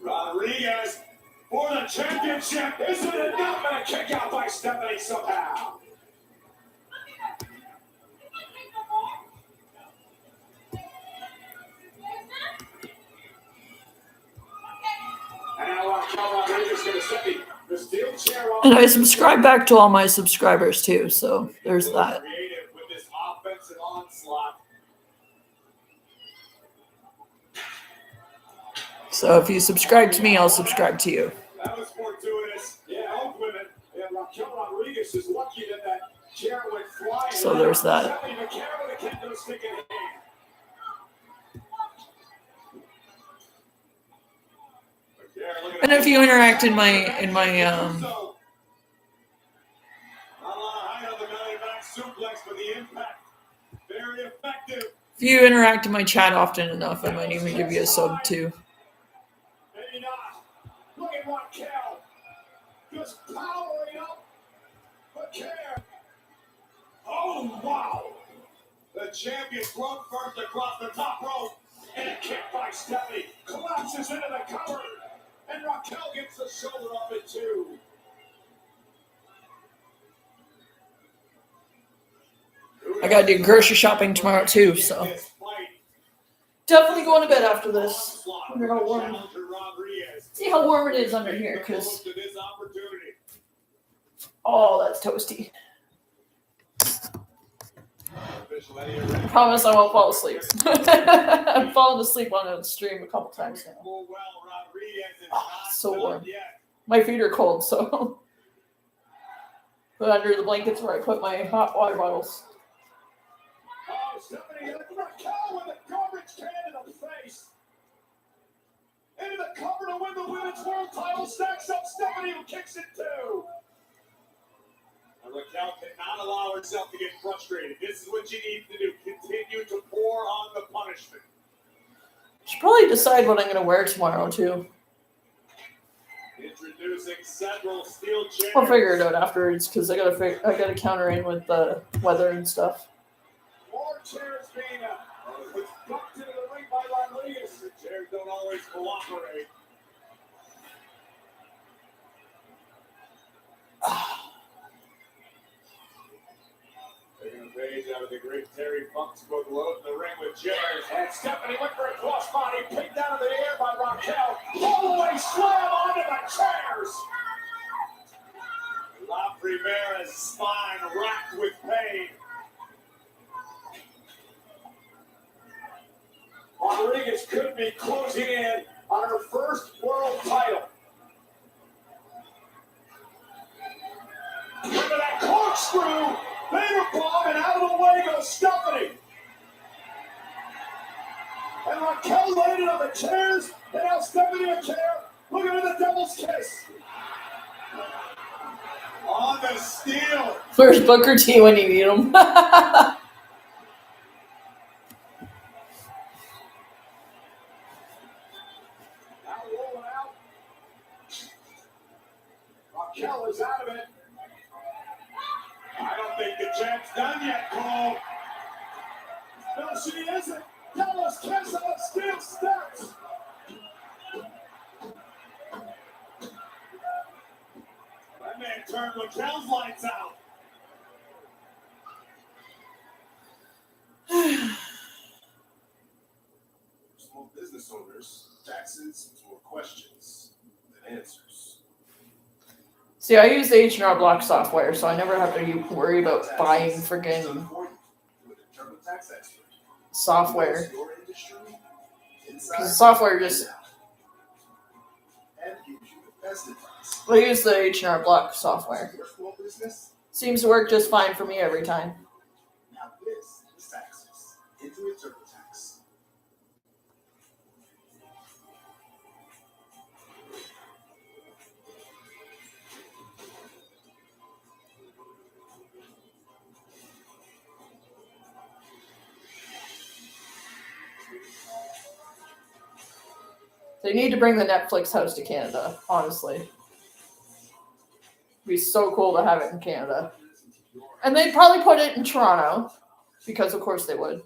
Rodriguez for the championship. Isn't it enough? And a kick out by Stephanie somehow. And now Rodriguez going to set the steel chair off. And I subscribe back to all my subscribers too, so there's that. With this offensive onslaught. So if you subscribe to me, I'll subscribe to you. That was fortuitous. Yeah, both women. Yeah, Raquel Rodriguez is lucky that chair went flying. So there's that. Stephanie McCarron with a kendo stick in hand. And if you interact in my if you interact in my chat often enough, I might even give you a sub too. Maybe not. Look at Raquel. Just powering up. McCarron. Oh, wow. The champion thrown first across the top rope. And a kick by Stephanie. Collapses into the cover. And Raquel gets the shoulder up at two. I gotta do grocery shopping tomorrow too, so definitely going to bed after this. Wonder how warm. See how warm it is under here, because oh, that's toasty. Promise I won't fall asleep. I've fallen asleep on a stream a couple times now. Oh, so warm. My feet are cold, so put under the blankets where I put my hot water bottles. Oh, Stephanie, Raquel with a garbage can in the face. Into the cover to win the women's world title. Stacks up Stephanie, who kicks it too. And Raquel cannot allow herself to get frustrated. This is what she needs to do. Continue to pour on the punishment. Should probably decide what I'm going to wear tomorrow too. Introducing several steel chairs. I'll figure it out afterwards because I gotta counter in with the weather and stuff. More chairs being bumped into the ring by Rodriguez. The chairs don't always cooperate. Taking a page out of the great Terry Funk's book, loading the ring with chairs. And Stephanie went for a crossbody, picked out of the air by Raquel. could be closing in on her first world title. Look at that corkscrew! Vader bomb, and out of the way goes Stephanie. And Raquel landed on the chairs, and now Stephanie a chair. Look at the devil's kiss. On the steel. Where's Booker T when you need him? Now rolling out. Raquel is out of it. I don't think the champ's done yet, Cole. No, she isn't. Devil's kiss on the steel steps. That man turned Raquel's lights out. Small business owners, taxes, more questions than answers. See, I use the H&R Block software, so I never have to worry about buying freaking TurboTax expert. software. Your industry, inside Because the software just, and gives you the best advice. I use the H&R Block software. Your small business, Seems to work just fine for me every time. now this is taxes. Intuit TurboTax. They need to bring the Netflix house to Canada, honestly. It'd be so cool to have it in Canada. And they'd probably put it in Toronto, because of course they would.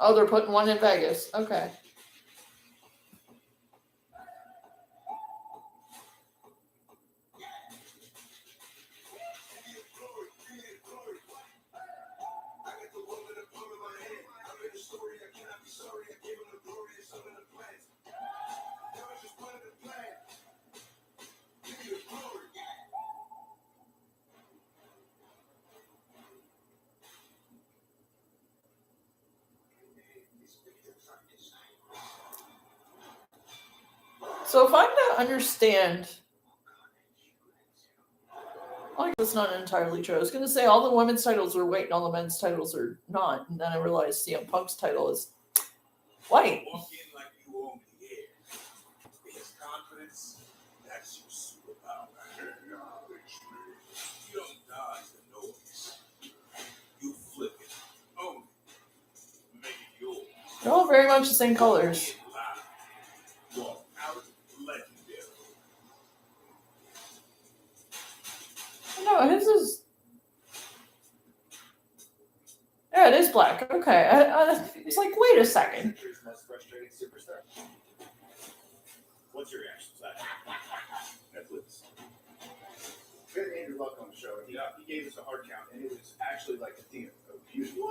Oh, they're putting one in Vegas. Okay. So if I'm to understand, like that's not entirely true. I was going to say all the women's titles are white and all the men's titles are not, and then I realized CM Punk's title is white. Walk in like you own the air. His confidence, that's your superpower. You don't dodge the noise. You flip it. Own it. Make it yours. They're all very much the same colors. Walk out legendary. No, his is. Yeah, it is black. Okay, it's like, wait a second. Most frustrating superstar. What's your reaction to that? Netflix. We had Andrew Luck on the show, and he gave us a hard count, and it was actually like a theme of beauty. Come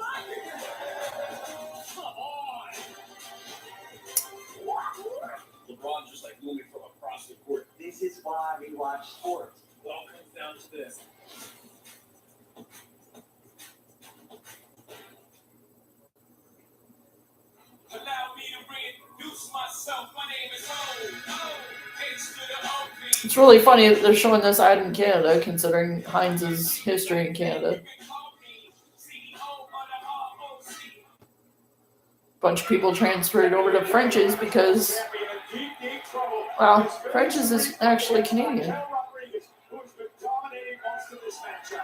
on! LeBron's just like moving from across the court. This is why we watch sports. It all comes down to this. Allow me to reintroduce myself. My name is O. H to the OP. It's really funny that they're showing this ad in Canada, considering Heinz's history in Canada. Bunch of people transferred over to French's because, well, French's is actually Canadian. Who's been dominating most of this matchup.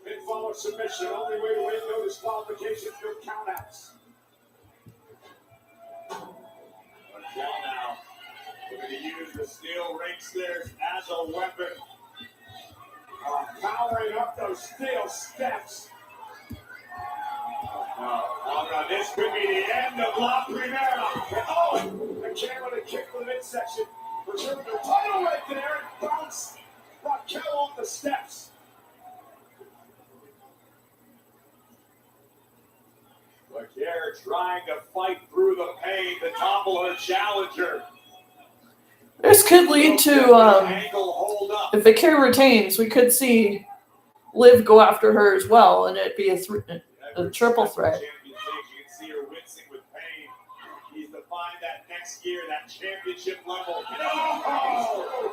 Pinfall or submission, only way to win, no disqualifications, no countouts. Raquel now looking to use the steel ring stairs as a weapon. Powering up those steel steps. Oh, no, this could be the end of La Primera. Oh, the camera to kick to the midsection. Retrieving the title right there and bounce Raquel off the steps. Laguerre trying to fight through the pain to topple her challenger. This could lead to if Vaquer retains, we could see Liv go after her as well, and it'd be a triple threat. You can see her wincing with pain. He's defined that next year, that championship level. No!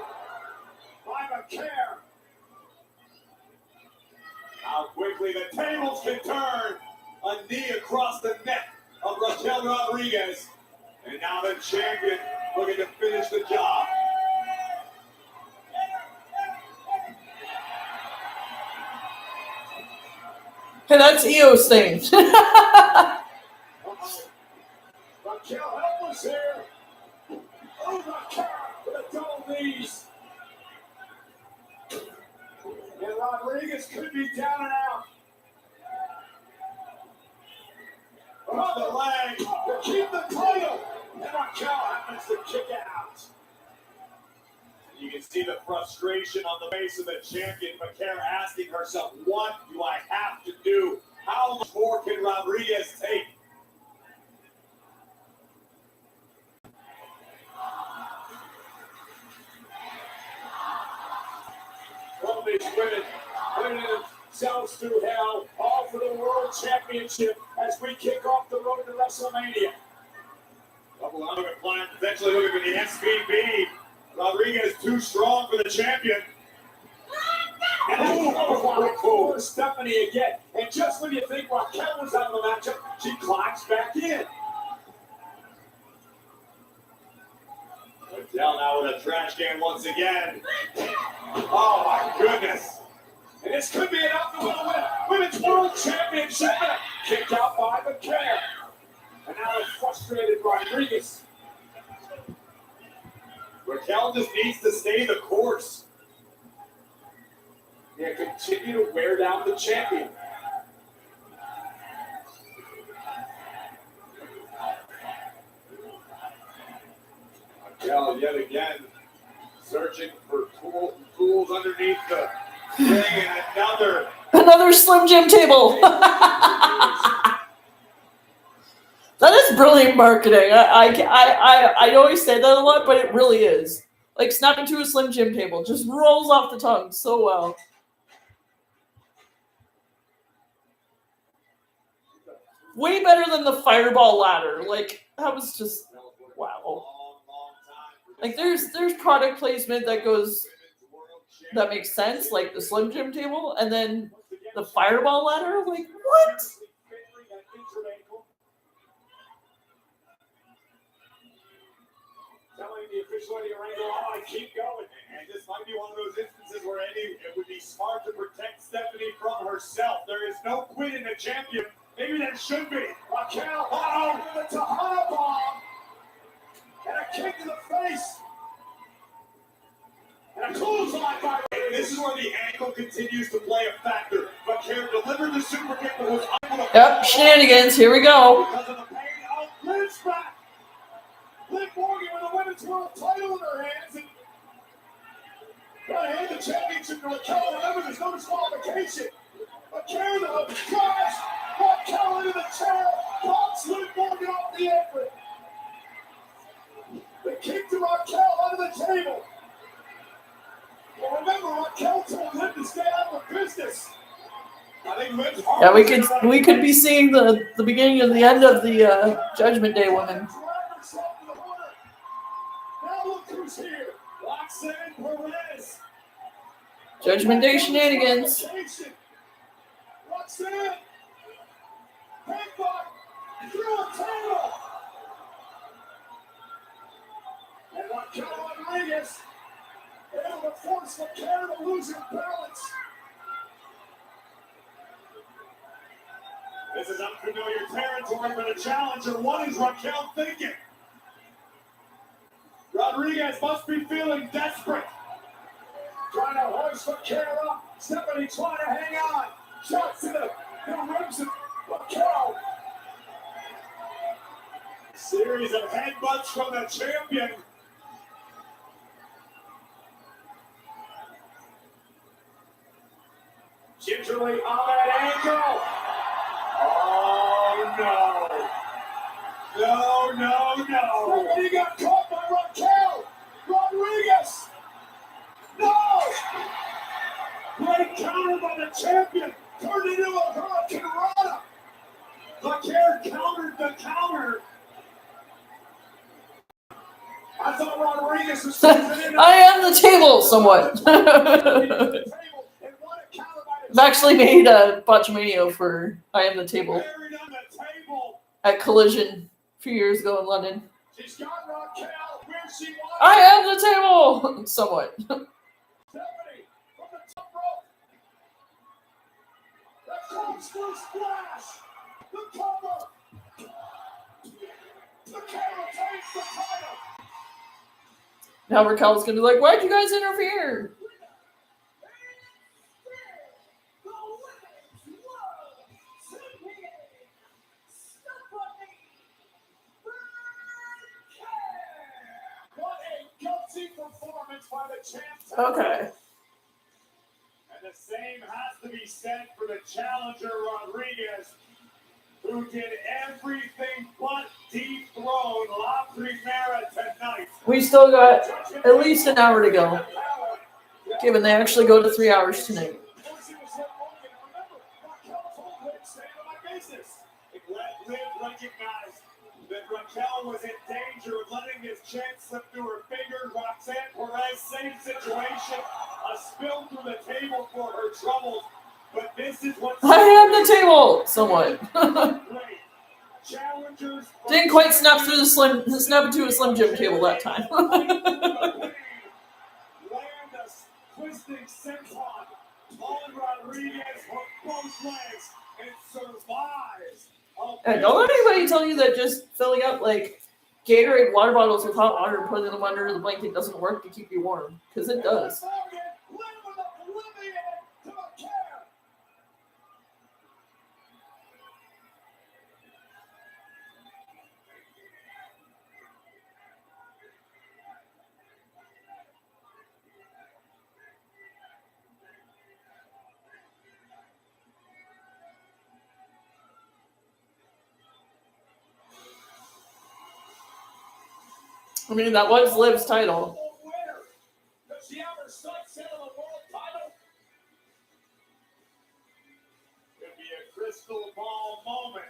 By Vaquer. How quickly the tables can turn. A knee across the neck of Raquel Rodriguez. And now the champion looking to finish the job. Hey, that's Io's thing. Raquel helpless here. Oh, Raquel with a double knees. And Rodriguez could be down and out. Oh, the leg to keep the title. And Raquel happens to kick out. You can see the frustration on the face of the champion, Vaquer asking herself, what do I have to do? How much more can Rodriguez take? All these women putting themselves through hell, all for the World Championship as we kick off the road to Wrestlemania. Double undercut plan, potentially looking for the SVB. Rodriguez too strong for the champion. And that's for Stephanie again. And just when you think Raquel was out of the matchup, she climbs back in. Raquel now with a trash can once again. Oh my goodness. And this could be enough to win the Women's World Championship. Kicked out by Vaquer. And now a frustrated Rodriguez. Raquel just needs to stay the course. And continue to wear down the champion. Raquel yet again searching for tools underneath the ring, and another Slim Jim table. That is brilliant marketing. I always say that a lot, but it really is. Like snapping to a Slim Jim table just rolls off the tongue so well. Way better than the fireball ladder. Like that was just wow. Like there's product placement that makes sense, like the Slim Jim table, and then the fireball ladder. Like what? Telling the official Eddie Rango, oh, I keep going. And this might be one of those instances where Eddie, it would be smart to protect Stephanie from herself. There is no quitting the champion. Maybe there should be. Raquel, with a Tahana bomb. And a kick to the face. And a clothesline by This is where the ankle continues to play a factor. Vaquer delivered the super kick, but was unable to. Yep, shenanigans. Here we go. Because of the pain, Liv's back. Liv Morgan with a women's world title in her hands. And gotta hand the championship to Raquel. Remember, there's no disqualification. Vaquer, though, drives Raquel into the chair. Pops Liv Morgan off the apron. The kick to Raquel under the table. Well, remember, Raquel told Liv to stay out of her business. I think Liv's Yeah, we could be seeing the beginning of the end of the Judgment Day women. Now look who's here. Roxanne Perez. Judgment Day shenanigans. Roxanne. Headbutt through a table. And Raquel Rodriguez able to force Vaquer to lose her balance. This is unfamiliar territory for the challenger. What is Raquel thinking? Rodriguez must be feeling desperate. Trying to hoist Vaquer up. Stephanie trying to hang on. Shots to the ribs of Raquel. Series of headbutts from the champion. Gingerly on that ankle. Oh no. No. Stephanie got caught by Raquel. Rodriguez. No. counter by the champion turned into a Hurricane Rana. Laquer countered the counter. I thought Rodriguez was I am the table somewhat. I've actually made a Watchamania for I am the table at Collision a few years ago in London. She's got Raquel where she wants. I am the table somewhat. Stephanie from the top rope. The corkscrew splash. The cover. The camera takes the title. Now Raquel's gonna be like, why'd you guys interfere? What a gutsy performance by the champ. Okay. And the same has to be said for the challenger Rodriguez, who did everything but dethrone La Primera tonight. We still got at least an hour to go. Given they actually go to 3 hours tonight. Liv recognized that Raquel was in danger of letting this champ slip through her fingers. Roxanne Perez, same situation. A spill through the table for her troubles. But this is what I am the table somewhat. challengers Didn't quite snap into a Slim Jim table that time. land a twisting senton on Rodriguez hooked both legs and survives. And don't let anybody tell you that just filling up like Gatorade water bottles with hot water and putting them under the blanket doesn't work to keep you warm, because it does. I mean, that was Liv's title. Does she have her sights set on the world title? Could be a crystal ball moment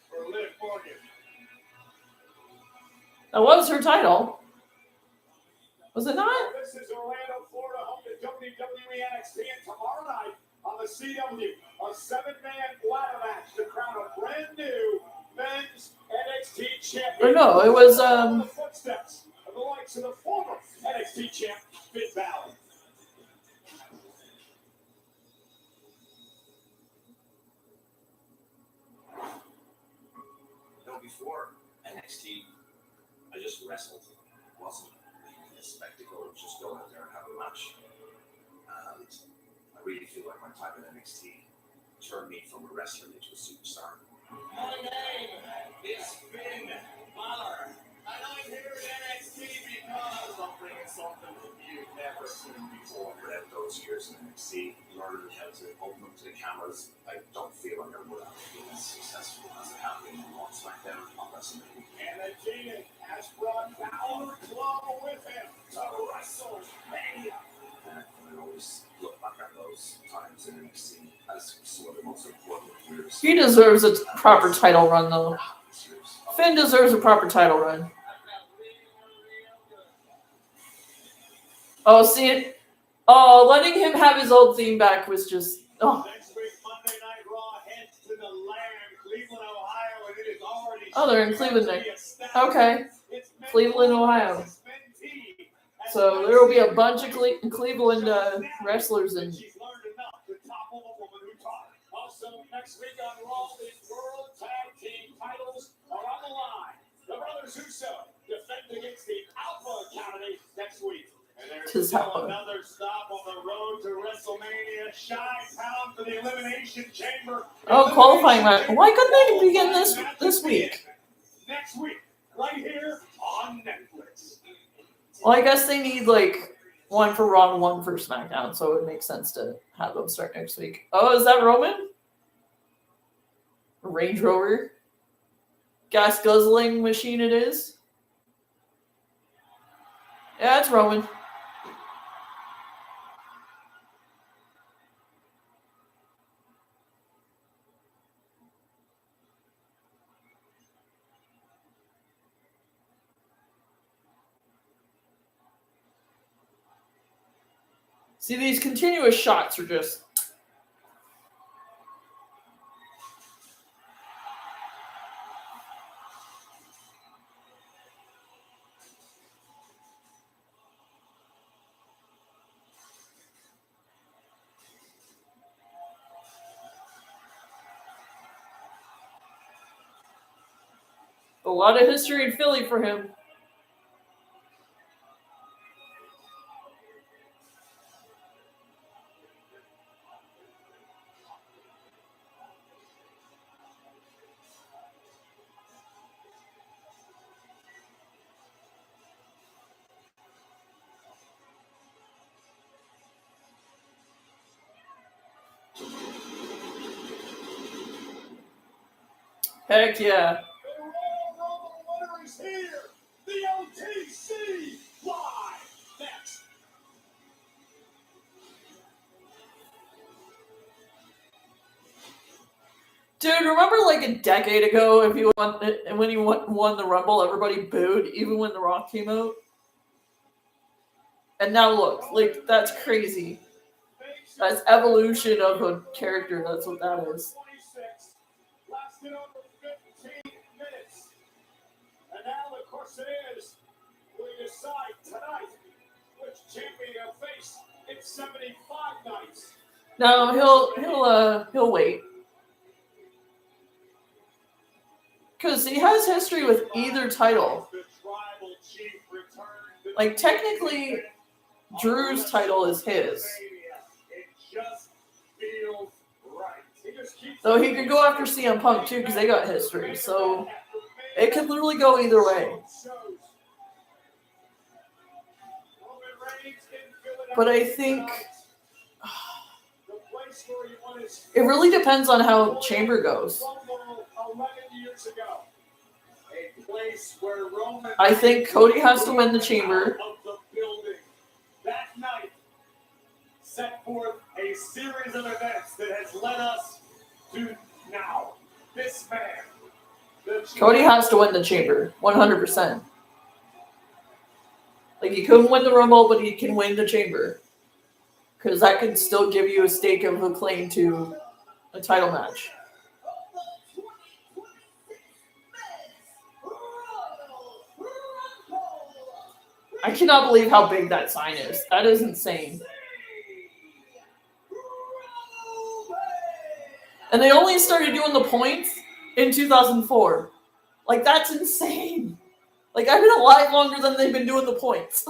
for Liv Morgan. That was her title. Was it not? This is Orlando, Florida, home to WWE NXT, and tomorrow night on the CW, a 7-man ladder match to crown a brand new men's NXT champion. Or no, it was The footsteps of the likes of the former NXT champ, Finn Balor. No, before NXT, I just wrestled. It wasn't a spectacle of just going out there and having a match. And I really feel like my time in NXT turned me from a wrestler into a superstar. My name is Finn Balor. And I'm here at NXT because I'm bringing something you've never seen before. Throughout those years in NXT, learning how to open up to the cameras, I don't feel like I would have been as successful as I have been on SmackDown on Wrestlemania. And the Genius has brought Balor Club with him to Wrestlemania. And I always look back at those times in NXT as some of the most important years. He deserves a proper title run, though. Finn deserves a proper title run. Oh, see it? Oh, letting him have his old theme back was just. Oh, Next week, Monday Night Raw heads to the land, Cleveland, Ohio, and it is already. oh, they're in Cleveland now. Okay. Cleveland, Ohio. So there will be a bunch of Cleveland wrestlers in. She's learned enough to topple the woman who taught her. Also, next week on Raw, the World Tag Team titles are on the line. The Brothers Uso defend against the Alpha Academy next week. And there's still another stop on the road to WrestleMania. Chi-Town for the Elimination Chamber. Oh, qualifying match. Why couldn't they begin this week? Next week, right here on Netflix. Well, I guess they need like one for Raw and one for SmackDown, so it would make sense to have them start next week. Oh, is that Roman? Range Rover? Gas guzzling machine it is? Yeah, it's Roman. See, these continuous shots are just... a lot of history in Philly for him. Heck yeah. The Royal Rumble winner is here. The OTC live next. Dude, remember like a decade ago if you won, and when he won the Rumble, everybody booed, even when The Rock came out? And now look, like, that's crazy. That's evolution of a character, that's what that is. 26, lasted over 15 minutes. And now the question is, will you decide tonight which champion you'll face in 75 nights? No, he'll wait. Because he has history with either title. Like, technically, Drew's title is his. Though he could go after CM Punk, too, because they got history. So, it could literally go either way. But I think... it really depends on how Chamber goes. I think Cody has to win the Chamber. That night set forth a series of events that has led us to now. This man. Cody has to win the Chamber, 100%. Like, he couldn't win the Rumble, but he can win the Chamber. Because that can still give you a stake of a claim to a title match. I cannot believe how big that sign is. That is insane. And they only started doing the points in 2004. Like, that's insane. Like, I've been alive longer than they've been doing the points.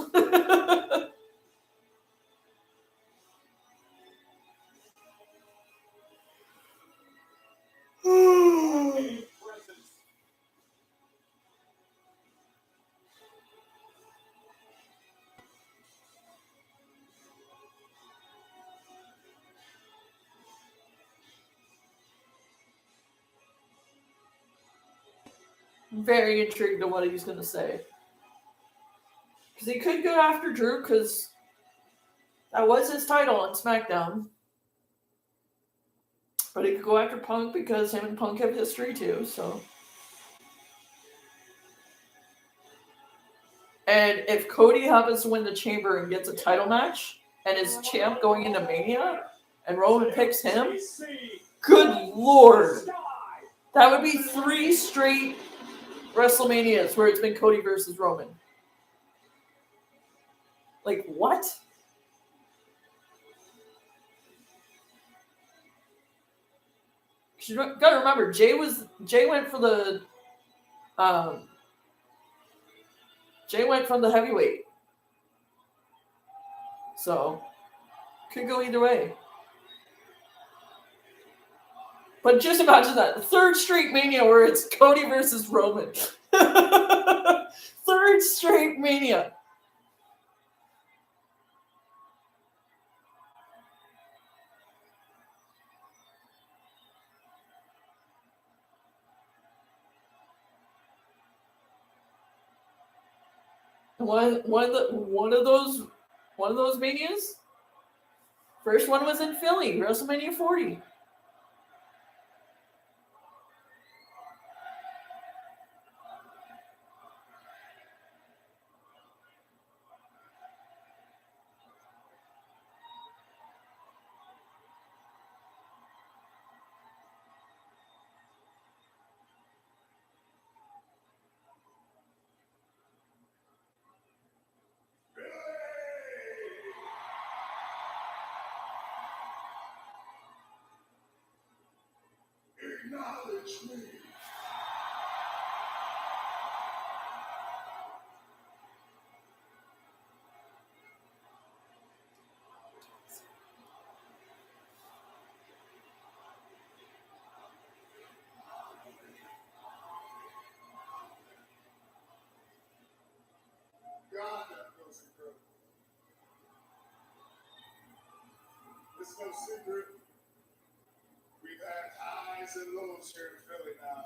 Very intrigued on what he's going to say. Because he could go after Drew, because that was his title on SmackDown. But he could go after Punk, because him and Punk have history too, so. And if Cody happens to win the Chamber and gets a title match, and is champ going into Mania, and Roman picks him, good lord. That would be 3 straight WrestleManias where it's been Cody versus Roman. Like, what? You gotta remember, Jay went for the Jay went from the heavyweight. So could go either way. But just imagine that. 3rd straight Mania where it's Cody versus Roman. 3rd straight Mania. One of those Manias. First one was in Philly, WrestleMania 40. acknowledge me. God, that feels incredible. It's no secret. We've had highs and lows here in Philly now.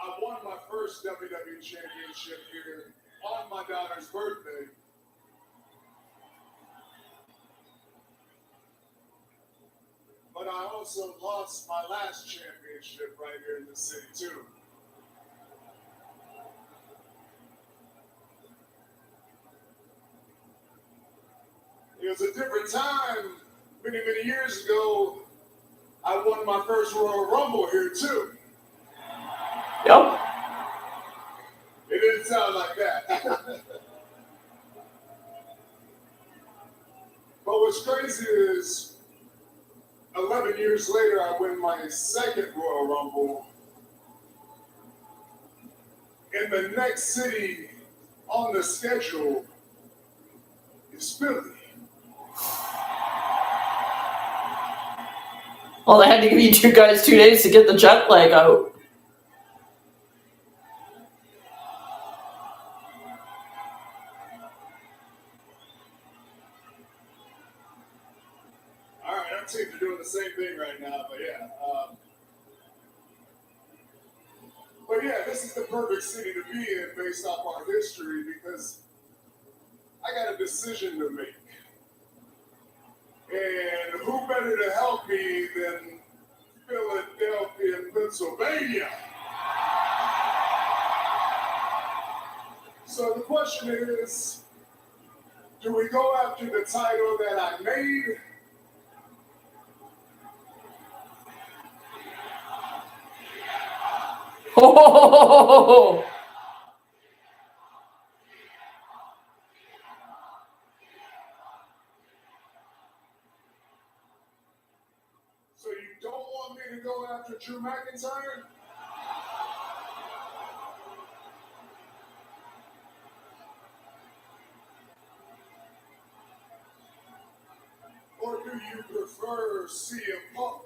I won my first WWE championship here on my daughter's birthday. But I also lost my last championship right here in the city too. It was a different time. Many, many years ago, I won my first Royal Rumble here too. Yep. It didn't sound like that. But what's crazy is 11 years later, I win my second Royal Rumble. And the next city on the schedule is Philly. Well, they had to give you two guys 2 days to get the jet lag out. All right, our teams are doing the same thing right now, but yeah. But yeah, this is the perfect city to be in based off our history because I got a decision to make. And who better to help me than Philadelphia, Pennsylvania? So the question is, do we go after the title that I made? Oh! So you don't want me to go after Drew McIntyre? Or do you prefer CM Punk?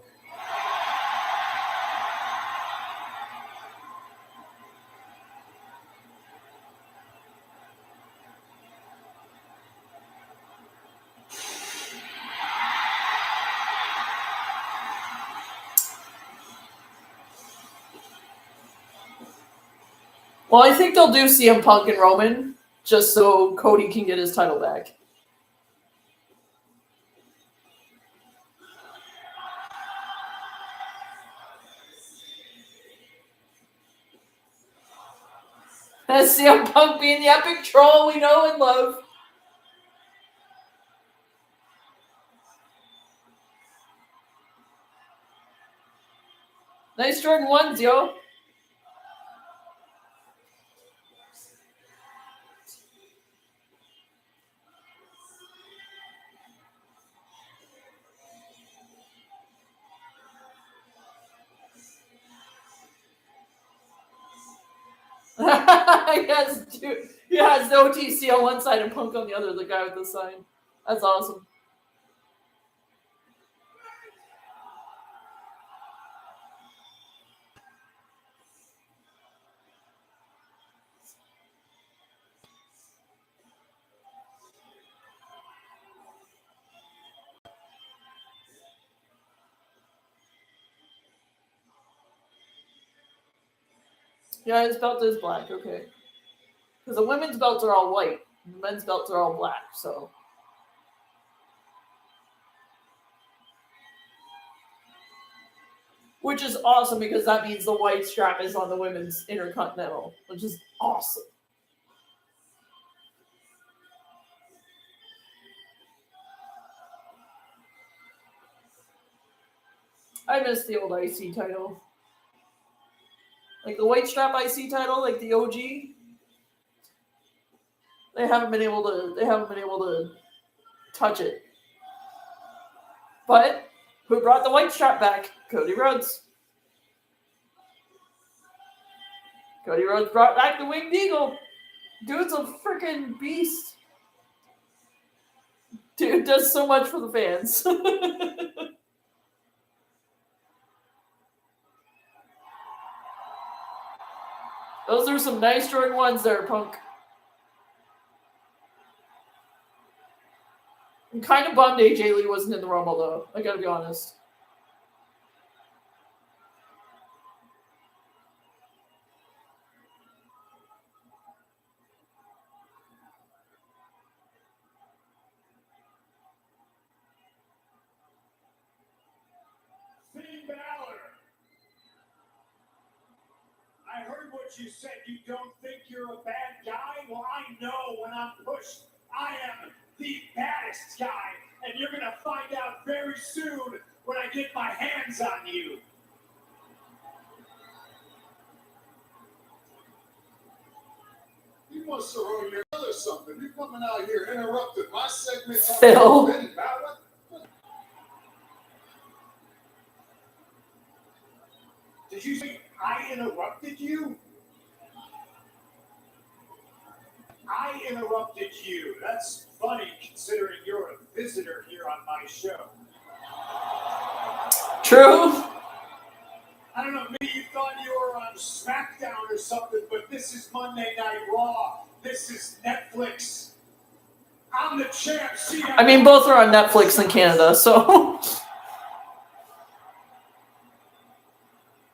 Well, I think they'll do CM Punk and Roman just so Cody can get his title back. That's CM Punk being the epic troll we know and love. Nice Jordan 1s, yo. Yes, dude. Yeah, it's the OTC on one side and Punk on the other, the guy with the sign. That's awesome. Yeah, his belt is black, okay. Because the women's belts are all white. The men's belts are all black, so. Which is awesome because that means the white strap is on the women's Intercontinental, which is awesome. I miss the old IC title. Like the white strap IC title, like the OG. They haven't been able to touch it. But Who brought the white strap back? Cody Rhodes. Cody Rhodes brought back the Winged Eagle. Dude's a freaking beast. Dude does so much for the fans. Those are some nice Jordan 1s there, Punk. I'm kind of bummed AJ Lee wasn't in the Rumble, though. I gotta be honest. Finn Balor. I heard what you said. You don't think you're a bad guy? Well, I know when I'm pushed, I am the baddest guy. And you're going to find out very soon when I get my hands on you. You must have heard your other something. You coming out here interrupted my segment. Phil. Finn Balor? Did you say I interrupted you? I interrupted you. That's funny considering you're a visitor here on my show. True. I don't know, maybe you thought you were on SmackDown or something, but this is Monday Night Raw. This is Netflix. I'm the champ. I mean, both are on Netflix in Canada, so.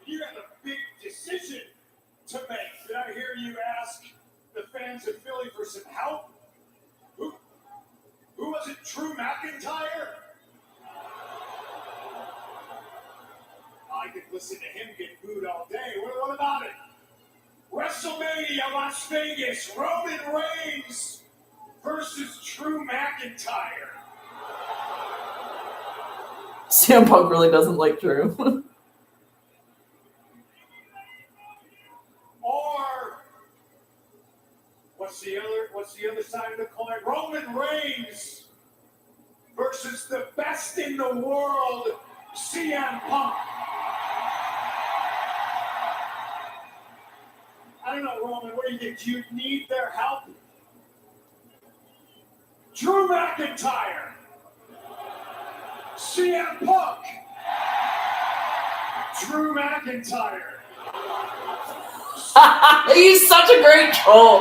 You have a big decision to make. Did I hear you ask the fans of Philly for some help? Who was it? Drew McIntyre? I could listen to him get booed all day. What about it? WrestleMania Las Vegas, Roman Reigns versus Drew McIntyre. CM Punk really doesn't like Drew. Or what's the other side of the coin? Roman Reigns versus the best in the world, CM Punk. I don't know, Roman, what do you think? Do you need their help? Drew McIntyre. CM Punk. Drew McIntyre. He's such a great troll.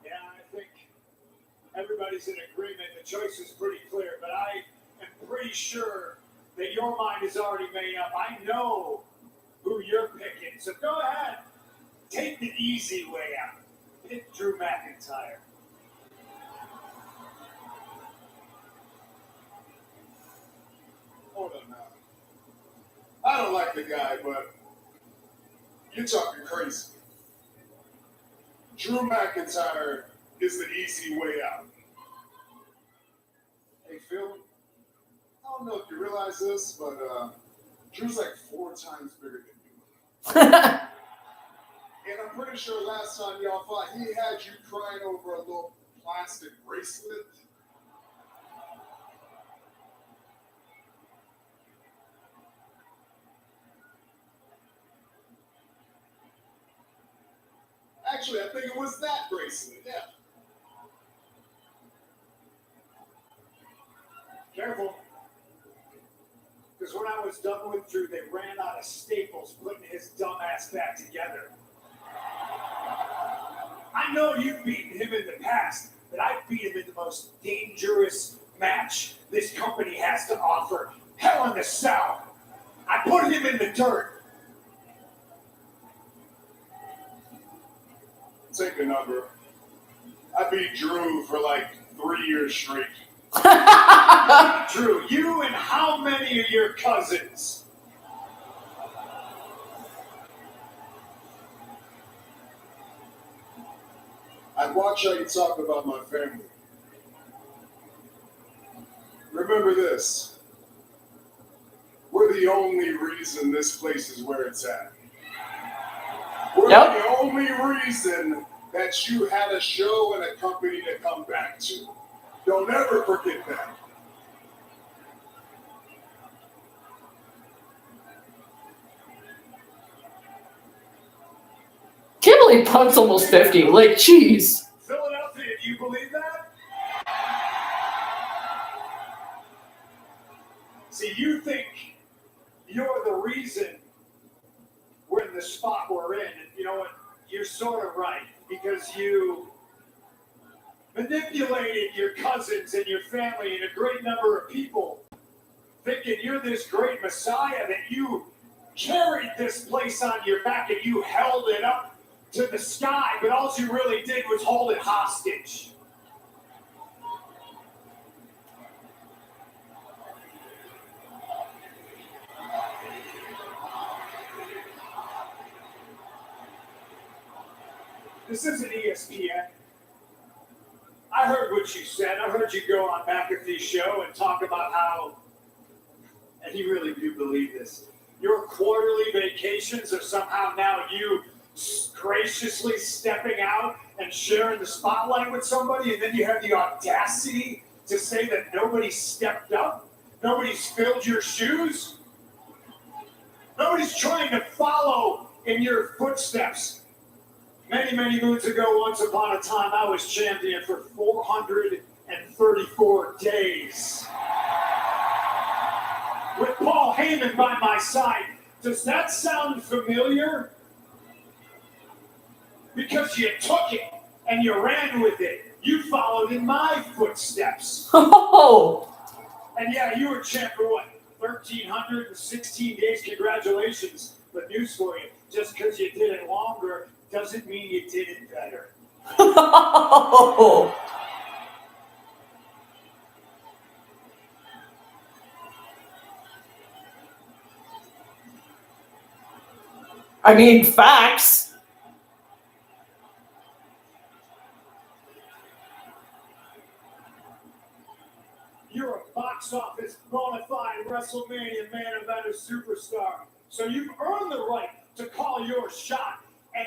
Yeah, I think everybody's in agreement. The choice is pretty clear, but I am pretty sure that your mind is already made up. I know who you're picking, so go ahead. Take the easy way out. Pick Drew McIntyre. Hold on now. I don't like the guy, but you're talking crazy. Drew McIntyre is the easy way out. Hey, Phil, I don't know if you realize this, but Drew's like 4 times bigger than you. And I'm pretty sure last time y'all fought, he had you crying over a little plastic bracelet. Actually, I think it was that bracelet, yeah. Careful. Because when I was done with Drew, they ran out of staples putting his dumb ass back together. I know you've beaten him in the past, but I've beat him in the most dangerous match this company has to offer. Hell in a Cell. I put him in the dirt. Take a number. I beat Drew for like 3 years straight. Drew, you and how many of your cousins? I watch how you talk about my family. Remember this. We're the only reason this place is where it's at. We're the only reason that you had a show and a company to come back to. Don't ever forget that. like Punk's almost 50. Like, jeez. Philadelphia, do you believe that? See, you think you're the reason we're in the spot we're in. And you know what? You're sort of right, because you manipulated your cousins and your family and a great number of people, thinking you're this great messiah, that you carried this place on your back and you held it up to the sky, but all you really did was hold it hostage. This isn't ESPN. I heard what you said. I heard you go on McAfee's show and talk about how, and you really do believe this, your quarterly vacations are somehow now you graciously stepping out and sharing the spotlight with somebody, and then you have the audacity to say that nobody stepped up, nobody's filled your shoes, nobody's trying to follow in your footsteps. Many, many moons ago, once upon a time, I was champion for 434 days. With Paul Heyman by my side. Does that sound familiar? Because you took it and you ran with it. You followed in my footsteps. Oh! And yeah, you were champ for what? 1,316 days. Congratulations. But news for you, just because you did it longer doesn't mean you did it better. I mean, facts. You're a box office bona fide Wrestlemania main eventer superstar. So you've earned the right to call your shot and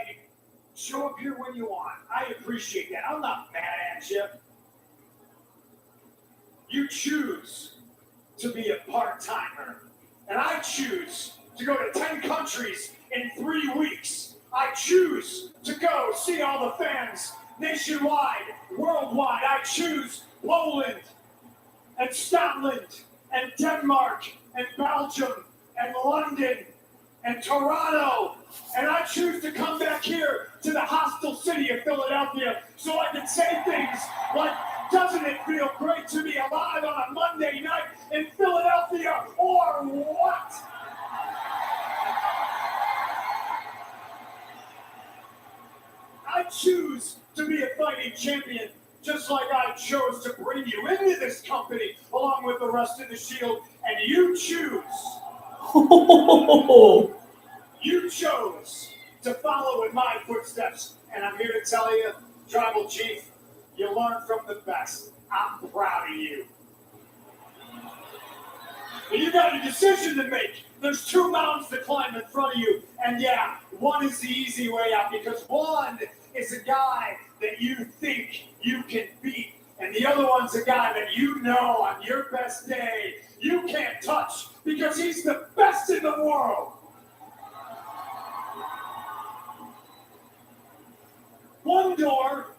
show up here when you want. I appreciate that. I'm not mad at you. You choose to be a part-timer. And I choose to go to 10 countries in 3 weeks. I choose to go see all the fans nationwide, worldwide. I choose Poland and Scotland and Denmark and Belgium and London and Toronto. And I choose to come back here to the hostile city of Philadelphia so I can say things like, doesn't it feel great to be alive on a Monday night in Philadelphia, or what? I choose to be a fighting champion, just like I chose to bring you into this company along with the rest of the Shield, and you choose. You chose to follow in my footsteps, and I'm here to tell you, Tribal Chief, you learn from the best. I'm proud of you. But you got a decision to make. There's 2 mountains to climb in front of you, and yeah, one is the easy way out, because one is a guy that you think you can beat, and the other one's a guy that you know on your best day you can't touch because he's the best in the world. One door,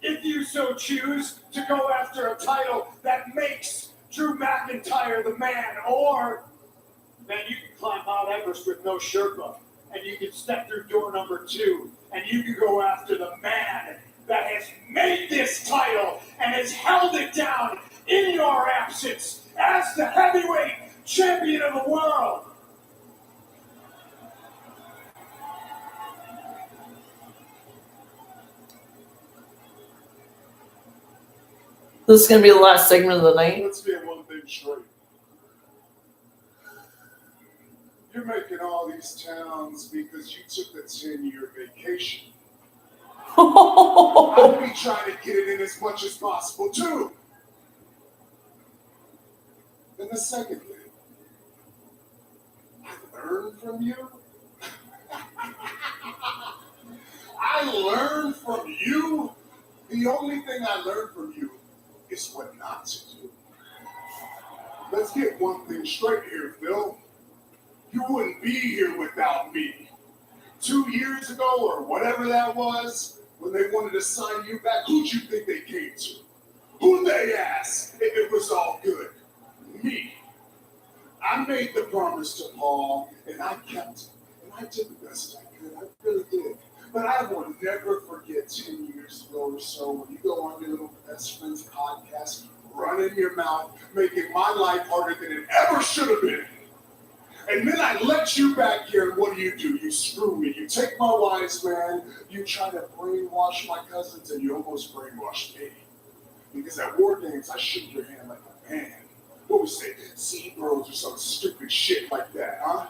if you so choose, to go after a title that makes Drew McIntyre the man, or, man, you can climb Mount Everest with no Sherpa, and you can step through door number 2, and you can go after the man that has made this title and has held it down in your absence as the heavyweight champion of the world. This is going to be the last segment of the night. Let's get one thing straight. You're making all these towns because you took a 10-year vacation. I'll be trying to get it in as much as possible, too. And the second thing, I learned from you. I learned from you. The only thing I learned from you is what not to do. Let's get one thing straight here, Phil. You wouldn't be here without me. 2 years ago or whatever that was, when they wanted to sign you back, who'd you think they came to? Who'd they ask if it was all good? Me. I made the promise to Paul, and I kept it. And I did the best I could. I really did. But I will never forget 10 years ago or so when you go on your little best friend's podcast, running your mouth, making my life harder than it ever should have been. And then I let you back here, and what do? You screw me. You take my wise man, you try to brainwash my cousins, and you almost brainwashed me. Because at War Games, I shook your hand like a man. What we say? Sea bros or some stupid shit like that, huh?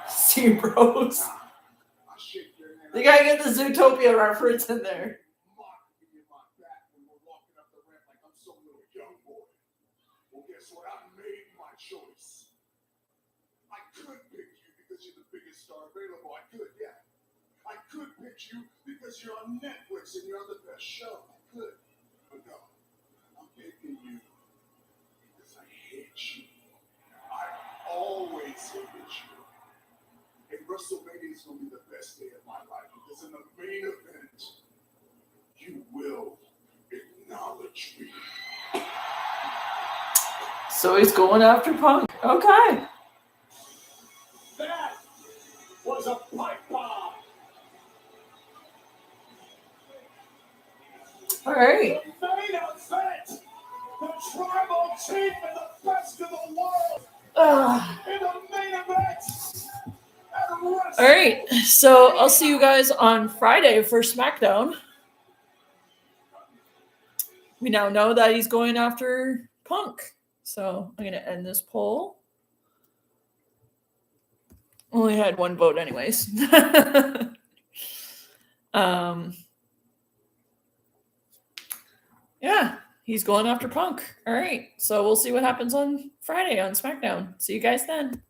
Sea bros. I shake your hand. You gotta get the Zootopia reference in there. Mock me in my back when we're walking up the ramp like I'm some little young boy. Well, guess what? I made my choice. I could pick you because you're the biggest star available. I could, yeah. I could pick you because you're on Netflix and you're on the best show. I could. But no, I'm picking you because I hate you. I always hated you. And WrestleMania is going to be the best day of my life because in the main event, you will acknowledge me. So he's going after Punk. Okay. That was a pipe bomb. All right. The main event, the tribal chief and the best in the world in the main event. All right. So I'll see you guys on Friday for SmackDown. We now know that he's going after Punk. So I'm going to end this poll. Only had one vote anyways. Yeah, he's going after Punk. All right. So we'll see what happens on Friday on SmackDown. See you guys then.